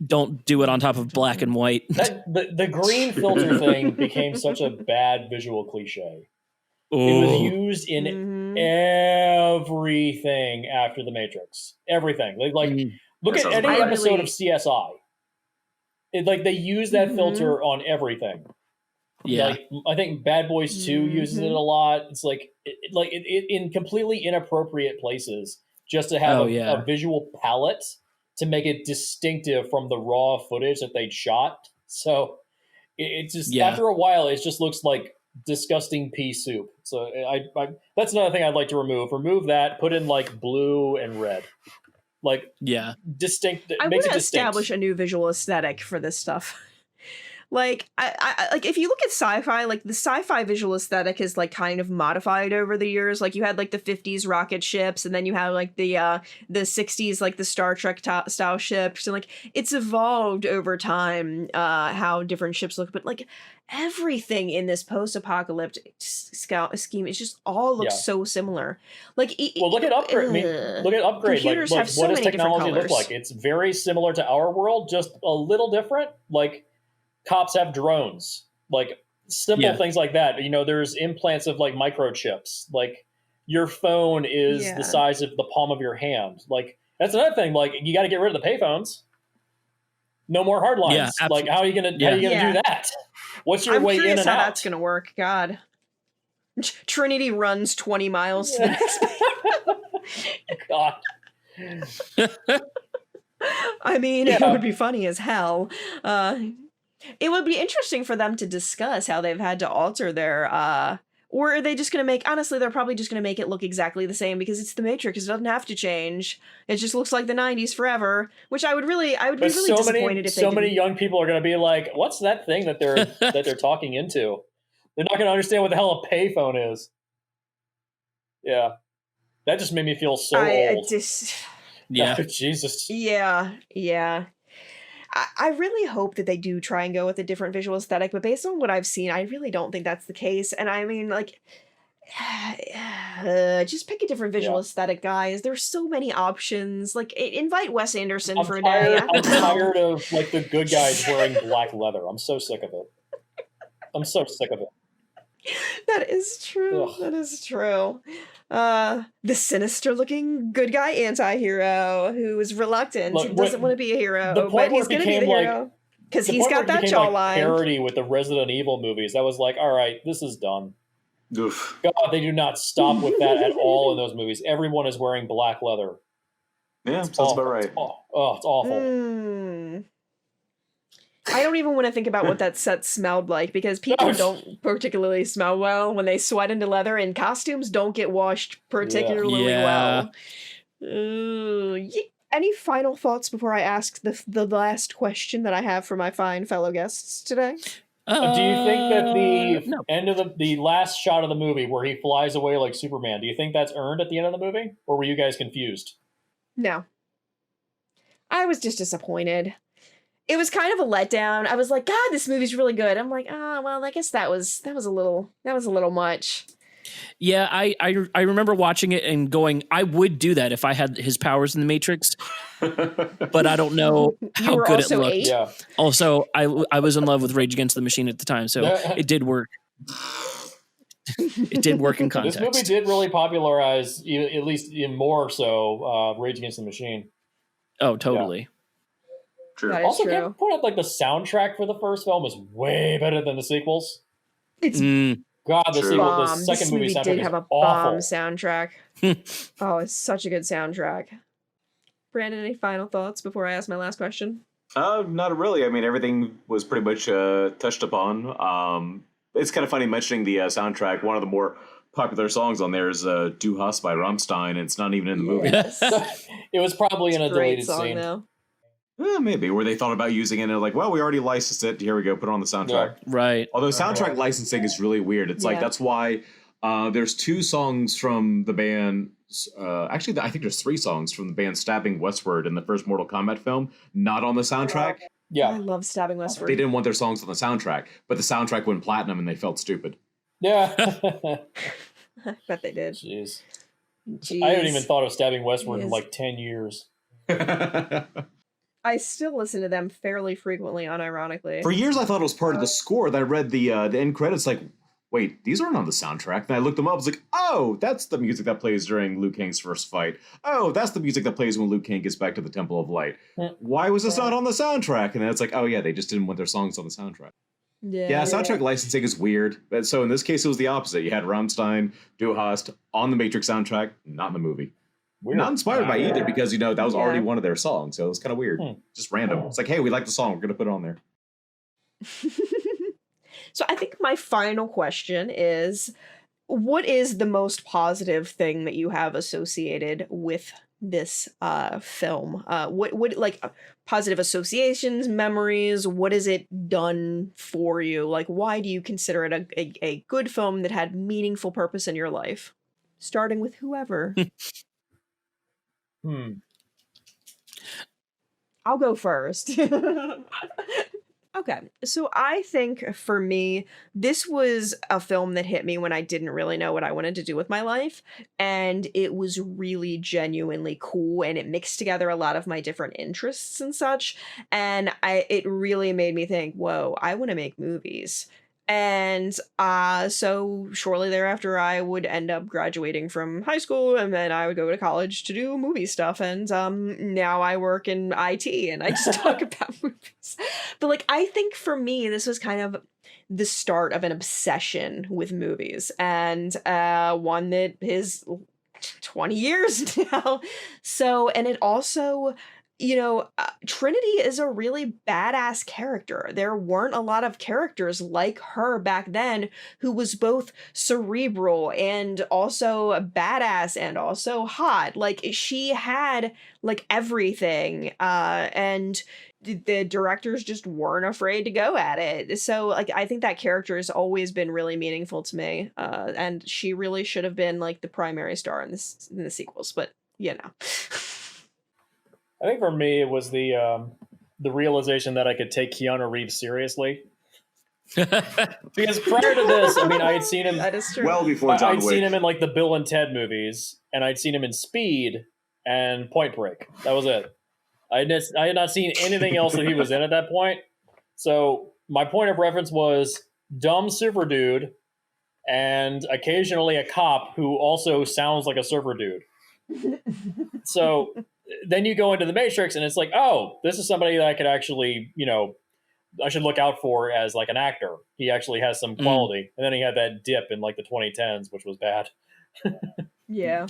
don't do it on top of black and white. The green filter thing became such a bad visual cliche. Oh. It was used in everything after The Matrix. Everything. Look at any episode of CSI. They use that filter on everything. Yeah, like I think Bad Boys 2 uses it a lot. It's like in completely inappropriate places, just to have a visual palette to make it distinctive from the raw footage that they'd shot. So it just after a while, it just looks like disgusting pea soup. So I that's another thing I'd like to remove. Remove that. Put in like blue and red. Distinct. I want to establish a new visual aesthetic for this stuff. Like, I like if you look at sci-fi, like the sci-fi visual aesthetic is like kind of modified over the years. Like you had like the 50s rocket ships, and then you have like the 60s like the Star Trek style ships, and like it's evolved over time how different ships look. But like everything in this post-apocalyptic scheme, it just all looks so similar. Like, look at Upgrade. Look at Upgrade. Computers like have so what does many technology different look like? It's very similar to our world, just a little different. Like. Cops have drones, like simple things like that. There's implants of like microchips. Like your phone is the size of the palm of your hand. Like that's another thing. Like you got to get rid of the payphones. No more hard lines. Yeah, like how are you gonna do that? What's your way in and how out? That's gonna work. God, Trinity runs 20 miles to the next. God. I mean, it would be funny as hell. It would be interesting for them to discuss how they've had to alter their, or are they just going to make, honestly, they're probably just going to make it look exactly the same because it's the Matrix. It doesn't have to change. It just looks like the 90s forever, which I would be really disappointed if they didn't. So many young people are going to be like, what's that thing that they're talking into? They're not going to understand what the hell a payphone is. Yeah. That just made me feel so old. Yeah. Oh, Jesus. Yeah. I really hope that they do try and go with a different visual aesthetic, but based on what I've seen, I really don't think that's the case. And I mean, like, just pick a different visual aesthetic, guys. There's so many options. Like, invite Wes Anderson for a day. I'm tired of like the good guys wearing black leather. I'm so sick of it. That is true. Ugh. That is true. The sinister looking good guy anti-hero who is reluctant, Look, doesn't want to be a hero, the point but where he's it going to be the became, like, hero. Because The he's point where got it that became, like, jawline. parody with the Resident Evil movies. That was like, all right, this is done. Oof. God, they do not stop with that at all in those movies. Everyone is wearing black leather. Yeah, sounds about right. It's awful. I don't even want to think about what that set smelled like, because people don't particularly smell well when they sweat into leather, and costumes don't get washed particularly well. Any final thoughts before I ask the last question that I have for my fine fellow guests today? Do you think that the No. end of the last shot of the movie where he flies away like Superman, do you think that's earned at the end of the movie? Or were you guys confused? No. I was just disappointed. It was kind of a letdown. I was like, God, this movie's really good. I'm like, oh, well, I guess that was a little much. Yeah, I remember watching it and going, I would do that if I had his powers in the Matrix, but I don't know how were good it also looked. 8? Yeah. Also, I was in love with Rage Against the Machine at the time, so it did work. It did work in context. This movie did really popularize, at least in more so, Rage Against the Machine. Oh, totally. True. That is Also, true. can't point out, like, the soundtrack for the first film is way better than the sequels. It's God, the True. sequel, the bomb. second This movie movie soundtrack did is have a awful. bomb soundtrack. Oh, it's such a good soundtrack. Brandon, any final thoughts before I ask my last question? Not really. I mean, everything was pretty much touched upon. It's kind of funny mentioning the soundtrack. One of the more popular songs on there is Du Hast by Rammstein, and it's not even in the movie. Yes. It was probably in a Great deleted song, scene. though. Maybe, where they thought about using it and they're like, well, we already licensed it. Here we go, put it on the soundtrack. Right. Although soundtrack licensing is really weird. It's like, Yeah. that's why there's 2 songs from the band. Actually, I think there's 3 songs from the band Stabbing Westward in the first Mortal Kombat film, not on the soundtrack. I Yeah. love Stabbing Westward. They didn't want their songs on the soundtrack, but the soundtrack went platinum and they felt stupid. Yeah. I bet they did. Jeez. Jeez. I haven't even thought of Stabbing Westward in Yes. like 10 years. I still listen to them fairly frequently, unironically. For years, I thought it was part of the score. Then I read the end credits, like, wait, these aren't on the soundtrack. Then I looked them up. I was like, oh, that's the music that plays during Liu Kang's first fight. Oh, that's the music that plays when Liu Kang gets back to the Temple of Light. Why was this not on the soundtrack? And then it's like, oh yeah, they just didn't want their songs on the soundtrack. Yeah, soundtrack licensing is weird. But so in this case, it was the opposite. You had Rammstein, Du Hast on the Matrix soundtrack, not in the movie. Weird. Not inspired by either, because, that was Yeah. already one of their songs. So it was kind of weird. Just random. It's like, hey, we like the song. We're going to put it on there. So I think my final question is, what is the most positive thing that you have associated with this film? What like positive associations, memories? What has it done for you? Like, why do you consider it a good film that had meaningful purpose in your life? Starting with whoever. I'll go first. Okay, so I think for me, this was a film that hit me when I didn't really know what I wanted to do with my life, and it was really genuinely cool, and it mixed together a lot of my different interests and such, and it really made me think, whoa, I want to make movies. And so shortly thereafter, I would end up graduating from high school, and then I would go to college to do movie stuff. And now I work in IT, and I just talk about movies. But like, I think for me, this was kind of the start of an obsession with movies, and one that is 20 years now. So, and it also, Trinity is a really badass character. There weren't a lot of characters like her back then who was both cerebral and also badass and also hot. Like, she had like everything, and the directors just weren't afraid to go at it. So like, I think that character has always been really meaningful to me, and she really should have been like the primary star in the sequels, but I think for me, it was the realization that I could take Keanu Reeves seriously. Because prior to this, I mean, I had seen him That is true. Well before John I'd Wick. seen him in like the Bill and Ted movies, and I'd seen him in Speed and Point Break. That was it. I had not seen anything else that he was in at that point. So my point of reference was dumb super dude and occasionally a cop who also sounds like a surfer dude. So then you go into the Matrix and it's like, oh, this is somebody that I could actually, I should look out for as like an actor. He actually has some quality. And then he had that dip in like the 2010s, which was bad. Yeah.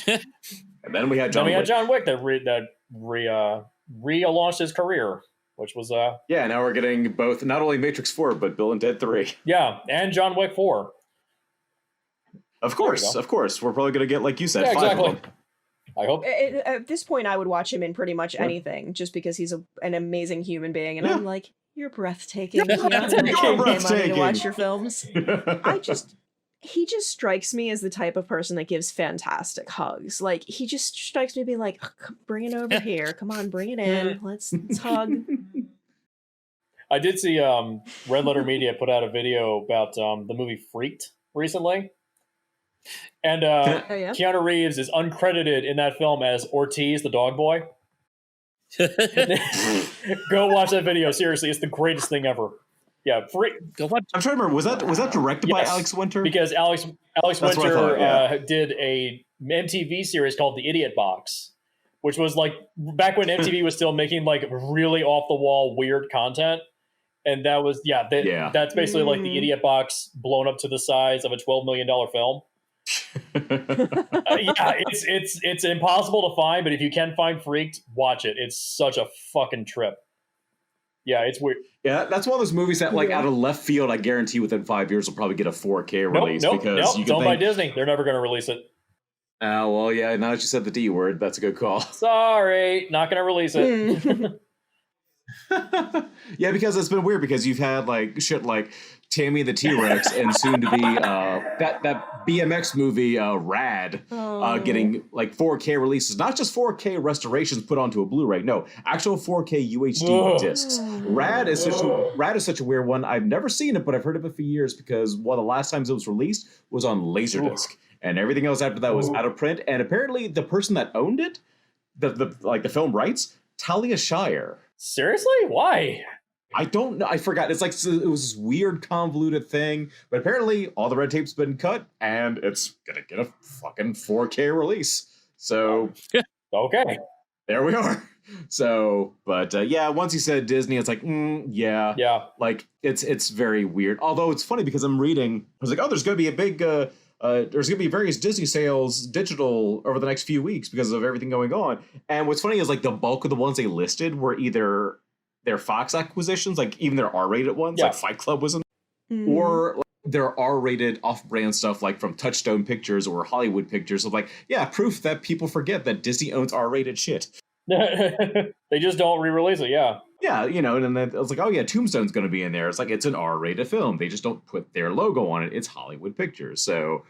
And then we had John Wick that relaunched his career, which was yeah, now we're getting both, not only Matrix 4, but Bill and Ted 3. Yeah, and John Wick 4. Of course. We're probably going to get, like you said, 5 exactly. of them. I hope. At this point, I would watch him in pretty much anything, just because he's an amazing human being, and I'm like, you're breathtaking. You're money to watch your films. He just strikes me as the type of person that gives fantastic hugs. Like, he just strikes me being like, bring it over here. Come on, bring it in. Let's hug. I did see Red Letter Media put out a video about the movie Freaked recently. And Keanu Reeves is uncredited in that film as Ortiz, the dog boy. Go watch that video. Seriously, it's the greatest thing ever. Yeah, go watch. I'm trying to remember. Was that directed by Alex Winter? Because Alex Winter did a MTV series called The Idiot Box, which was like back when MTV was still making like really off the wall weird content. And that was that's basically like the Idiot Box blown up to the size of a $12 million film. It's impossible to find, but if you can find Freaked, watch it. It's such a fucking trip. Yeah, it's weird. Yeah, that's one of those movies that, like, out of left field, I guarantee within 5 years will probably get a 4K release. Nope, it's owned by Disney. They're never going to release it. Well, yeah, now that you said the D word, that's a good call. Sorry, not going to release it. Yeah, because it's been weird because you've had like shit like Tammy the T-Rex and soon to be that BMX movie Rad getting like 4K releases, not just 4K restorations put onto a Blu-ray, no, actual 4K UHD discs. Rad is such a weird one. I've never seen it, but I've heard of it for years because one of the last times it was released was on Laserdisc, and everything else after that was out of print. And apparently the person that owned it, the film rights, Talia Shire. Seriously? Why? I don't know. I forgot. It's like it was this weird convoluted thing, but apparently all the red tape's been cut and it's gonna get a fucking 4K release. So okay, there we are. So, but once you said Disney, it's like, yeah. Like it's very weird. Although it's funny because I'm reading, I was like, oh, there's gonna be a big there's going to be various Disney sales digital over the next few weeks because of everything going on. And what's funny is like the bulk of the ones they listed were either their Fox acquisitions, like even their R-rated ones, like Fight Club was in, or like their R-rated off-brand stuff like from Touchstone Pictures or Hollywood Pictures of like, proof that people forget that Disney owns R-rated shit. They just don't re-release it, Yeah, and then I was like, oh yeah, Tombstone's going to be in there. It's like, it's an R-rated film. They just don't put their logo on it. It's Hollywood Pictures. So,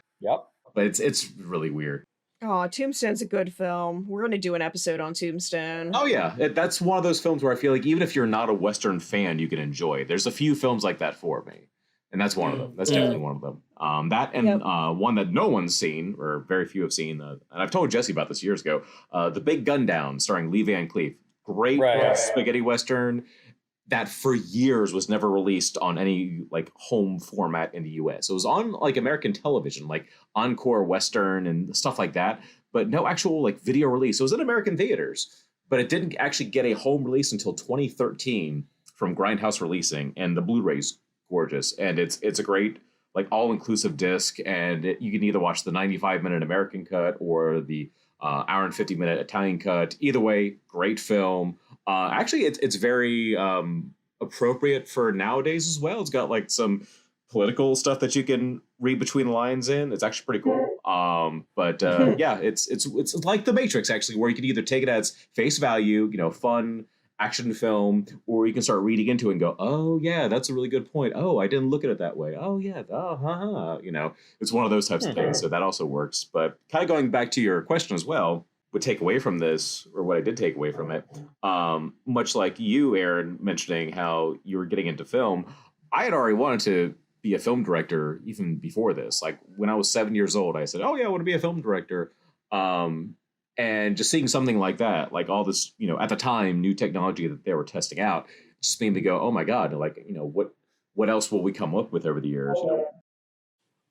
but it's really weird. Oh, Tombstone's a good film. We're going to do an episode on Tombstone. Oh yeah, that's one of those films where I feel like even if you're not a Western fan, you can enjoy. There's a few films like that for me. And that's one of them. That's definitely one of them. That and one that no one's seen, or very few have seen, and I've told Jesse about this years ago, The Big Gun Down, starring Lee Van Cleef. Great spaghetti Western that for years was never released on any like home format in the US. It was on like American television, like Encore Western and stuff like that, but no actual like video release. It was in American theaters, but it didn't actually get a home release until 2013 from Grindhouse Releasing, and the Blu-ray's gorgeous. And it's a great like all-inclusive disc, and you can either watch the 95-minute American cut or the hour and 50-minute Italian cut. Either way, great film. Actually, it's very appropriate for nowadays as well. It's got like some political stuff that you can read between the lines in. It's actually pretty cool. It's like The Matrix actually, where you can either take it as face value, fun action film, or you can start reading into it and go, oh yeah, that's a really good point. Oh, I didn't look at it that way. Oh yeah, it's one of those types of things. So that also works. But kind of going back to your question as well, would take away from this, or what I did take away from it, much like you, Erin, mentioning how you were getting into film, I had already wanted to be a film director even before this. Like when I was 7 years old, I said, oh yeah, I want to be a film director. And just seeing something like that, like all this, at the time, new technology that they were testing out, just made me go, oh my God, like, what else will we come up with over the years?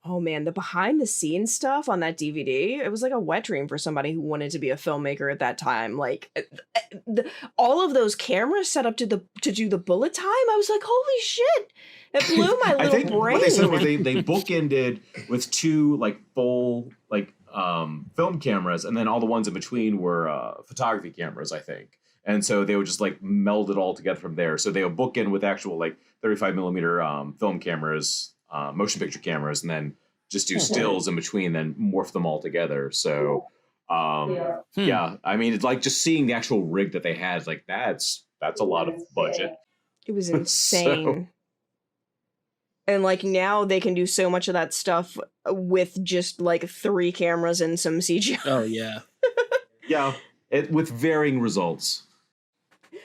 Oh man, the behind the scenes stuff on that DVD, it was like a wet dream for somebody who wanted to be a filmmaker at that time. Like all of those cameras set up to do the bullet time. I was like, holy shit. It blew my little I think brain. what they said was they bookended with 2 like full like film cameras, and then all the ones in between were photography cameras, I think. And so they would just like meld it all together from there. So they would bookend with actual like 35 millimeter film cameras, motion picture cameras, and then just do stills in between, then morph them all together. So yeah, I mean, it's like just seeing the actual rig that they had is like that's a lot of budget. It was insane. And like now they can do so much of that stuff with just like 3 cameras and some CGI. Oh yeah. Yeah, with varying results.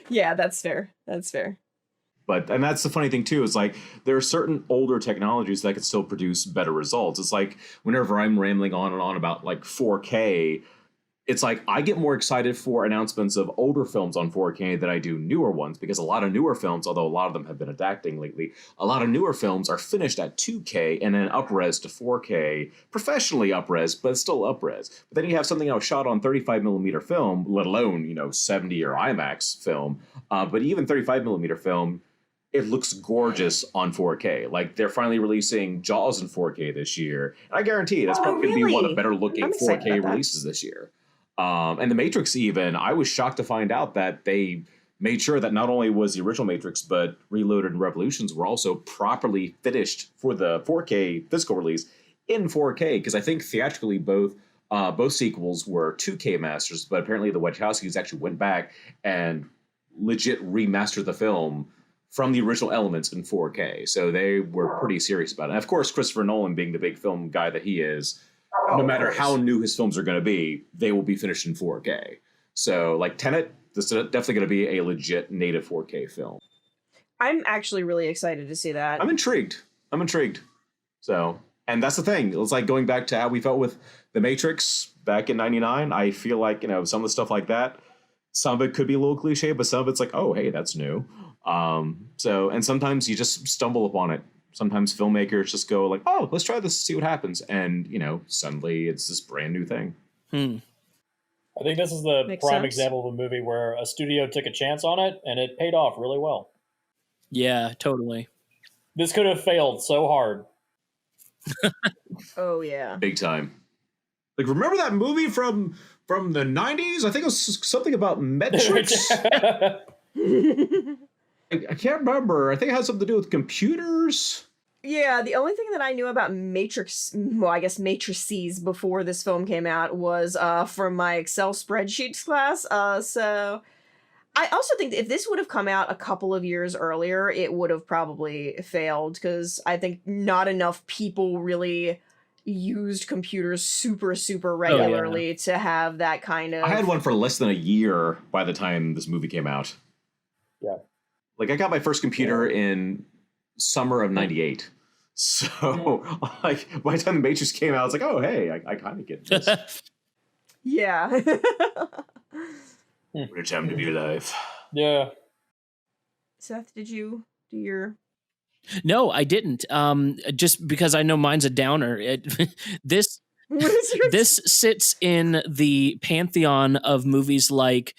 Yeah, that's fair. That's fair. And that's the funny thing too, is like there are certain older technologies that can still produce better results. It's like whenever I'm rambling on and on about like 4K, it's like I get more excited for announcements of older films on 4K than I do newer ones, because a lot of newer films, although a lot of them have been adapting lately, a lot of newer films are finished at 2K and then up-res to 4K, professionally up-res, but still up-res. But then you have something that was shot on 35 millimeter film, let alone, 70 or IMAX film, but even 35 millimeter film, it looks gorgeous on 4K. Like they're finally releasing Jaws in 4K this year. And I guarantee that's probably going to be one of the better looking 4K releases this year. And the Matrix, even, I was shocked to find out that they made sure that not only was the original Matrix, but Reloaded and Revolutions were also properly finished for the 4K physical release in 4K. Because I think theatrically both sequels were 2K masters, but apparently the Wachowskis actually went back and legit remastered the film from the original elements in 4K. So they were pretty serious about it. And of course, Christopher Nolan, being the big film guy that he is, no matter how new his films are going to be, they will be finished in 4K. So like Tenet, this is definitely going to be a legit native 4K film. I'm actually really excited to see that. I'm intrigued. So, and that's the thing. It's like going back to how we felt with The Matrix back in 99. I feel like, some of the stuff like that, some of it could be a little cliche, but some of it's like, oh, hey, that's new. So, and sometimes you just stumble upon it. Sometimes filmmakers just go like, oh, let's try this, see what happens. And, suddenly it's this brand new thing. I think this is the Makes prime sense. example of a movie where a studio took a chance on it and it paid off really well. Yeah, totally. This could have failed so hard. Oh, yeah. Big time. Like, remember that movie from the 90s? I think it was something about metrics. I can't remember. I think it had something to do with computers. Yeah, the only thing that I knew about matrices before this film came out was from my Excel spreadsheets class. So I also think that if this would have come out a couple of years earlier, it would have probably failed, because I think not enough people really used computers super, super regularly to have that kind of... I had one for less than a year by the time this movie came out. Yeah. Like, I got my first computer in summer of 98. So, like, by the time The Matrix came out, I was like, oh, hey, I kind of get this. Yeah. What a time to be alive. Yeah. Seth, did you do your... No, I didn't. Just because I know mine's a downer. This sits in the pantheon of movies like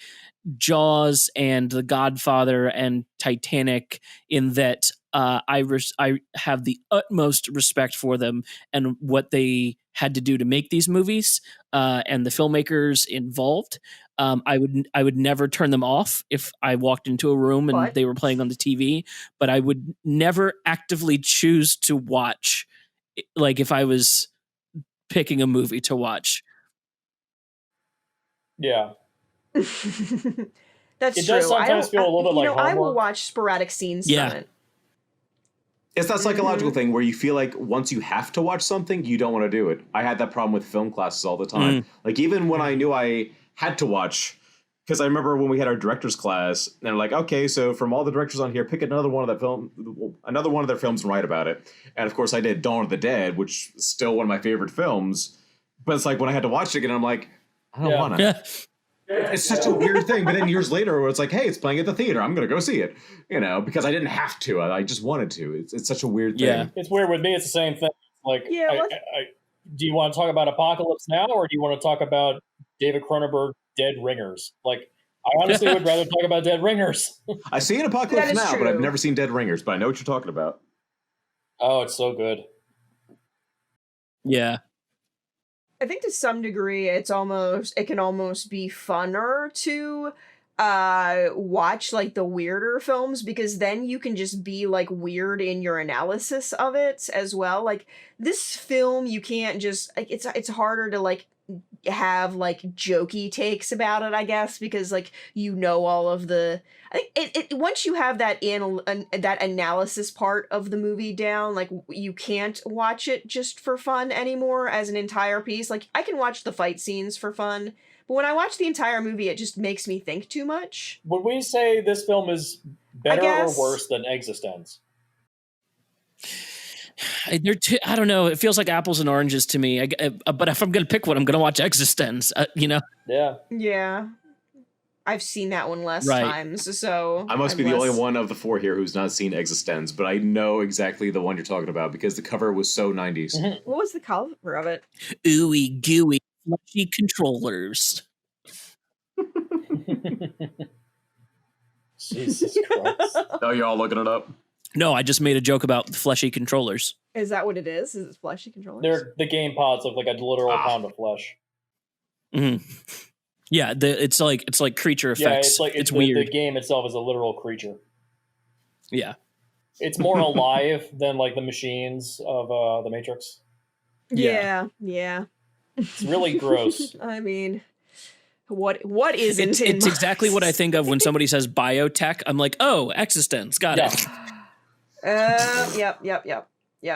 Jaws and The Godfather and Titanic, in that I have the utmost respect for them and what they had to do to make these movies, and the filmmakers involved. I would never turn them off if I walked into a room and they were playing on the TV, but I would never actively choose to watch, like if I was picking a movie to watch. Yeah. That's it true. does sometimes feel a little bit like homework. I will watch sporadic scenes from it. It's that psychological thing where you feel like once you have to watch something, you don't want to do it. I had that problem with film classes all the time. Like, even when I knew I had to watch, because I remember when we had our director's class, and they're like, okay, so from all the directors on here, pick another one of their films and write about it. And of course I did Dawn of the Dead, which is still one of my favorite films. But it's like when I had to watch it again, I'm like, I don't want to. It's such a weird thing. But then years later, where it's like, hey, it's playing at the theater, I'm going to go see it, because I didn't have to. I just wanted to. It's such a weird thing. Yeah. It's weird with me. It's the same thing. Like, Yeah, do you want to talk about Apocalypse Now, or do you want to talk about David Cronenberg Dead Ringers? Like, I honestly would rather talk about Dead Ringers. I've seen Apocalypse Now, true. but I've never seen Dead Ringers, but I know what you're talking about. Oh, it's so good. Yeah. I think to some degree it can almost be funner to watch like the weirder films, because then you can just be like weird in your analysis of it as well. Like this film, you can't just like it's harder to like have like jokey takes about it, I guess, because like all of the I think it once you have that that analysis part of the movie down, like you can't watch it just for fun anymore as an entire piece. Like I can watch the fight scenes for fun, but when I watch the entire movie, it just makes me think too much. Would we say this film is better or worse than Existence? I don't know. It feels like apples and oranges to me. But if I'm going to pick one, I'm going to watch Existence. Yeah. Yeah. I've seen that one less times, so I must be the only one of the four here who's not seen Existence, but I know exactly the one you're talking about because the cover was so 90s. Mm-hmm. What was the cover of it? Ooey gooey fleshy controllers. Jesus Christ. Oh, you're all looking it up? No, I just made a joke about fleshy controllers. Is that what it is? Is it fleshy controllers? They're the game pods look like a literal pound of flesh. Mm-hmm. Yeah, it's like creature effects. Yeah, it's weird. The game itself is a literal creature. Yeah, it's more alive than like the machines of the Matrix. Yeah. It's really gross. I mean, what isn't? It's exactly what I think of when somebody says biotech. I'm like, oh, Existence, got it. Yep.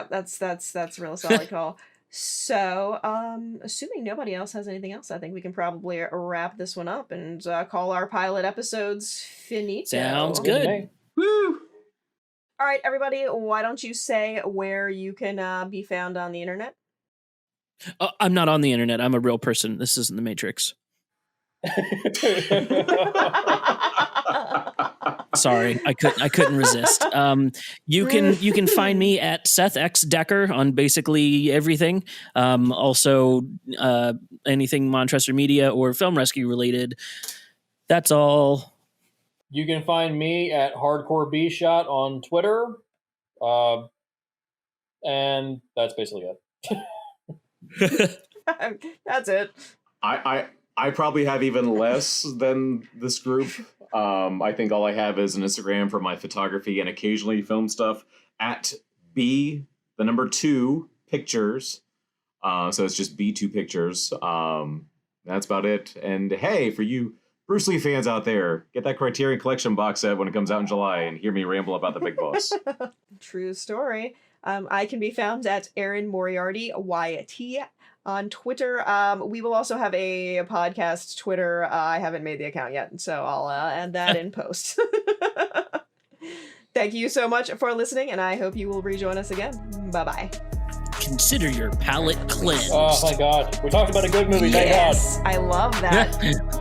That's a real solid call. So, assuming nobody else has anything else, I think we can probably wrap this one up and call our pilot episodes finito. Sounds good. Woo! All right, everybody, why don't you say where you can be found on the internet? I'm not on the internet. I'm a real person. This isn't the Matrix. Sorry, I couldn't resist. You can find me at Seth X Decker on basically everything. Also, anything Montressor Media or Film Rescue related. That's all. You can find me at Hardcore B Shot on Twitter, and that's basically it. That's it. I probably have even less than this group. I think all I have is an Instagram for my photography and occasionally film stuff at B2 pictures. So it's just B2 pictures. That's about it. And hey, for you Bruce Lee fans out there, get that Criterion Collection box set when it comes out in July and hear me ramble about the big boss. True story. I can be found at Erin Moriarty, YT, on Twitter. We will also have a podcast Twitter. I haven't made the account yet, so I'll add that in post. Thank you so much for listening, and I hope you will rejoin us again. Bye-bye. Consider your palate cleansed. Oh my God. We talked about a good movie. Yes, Thank God. I love that.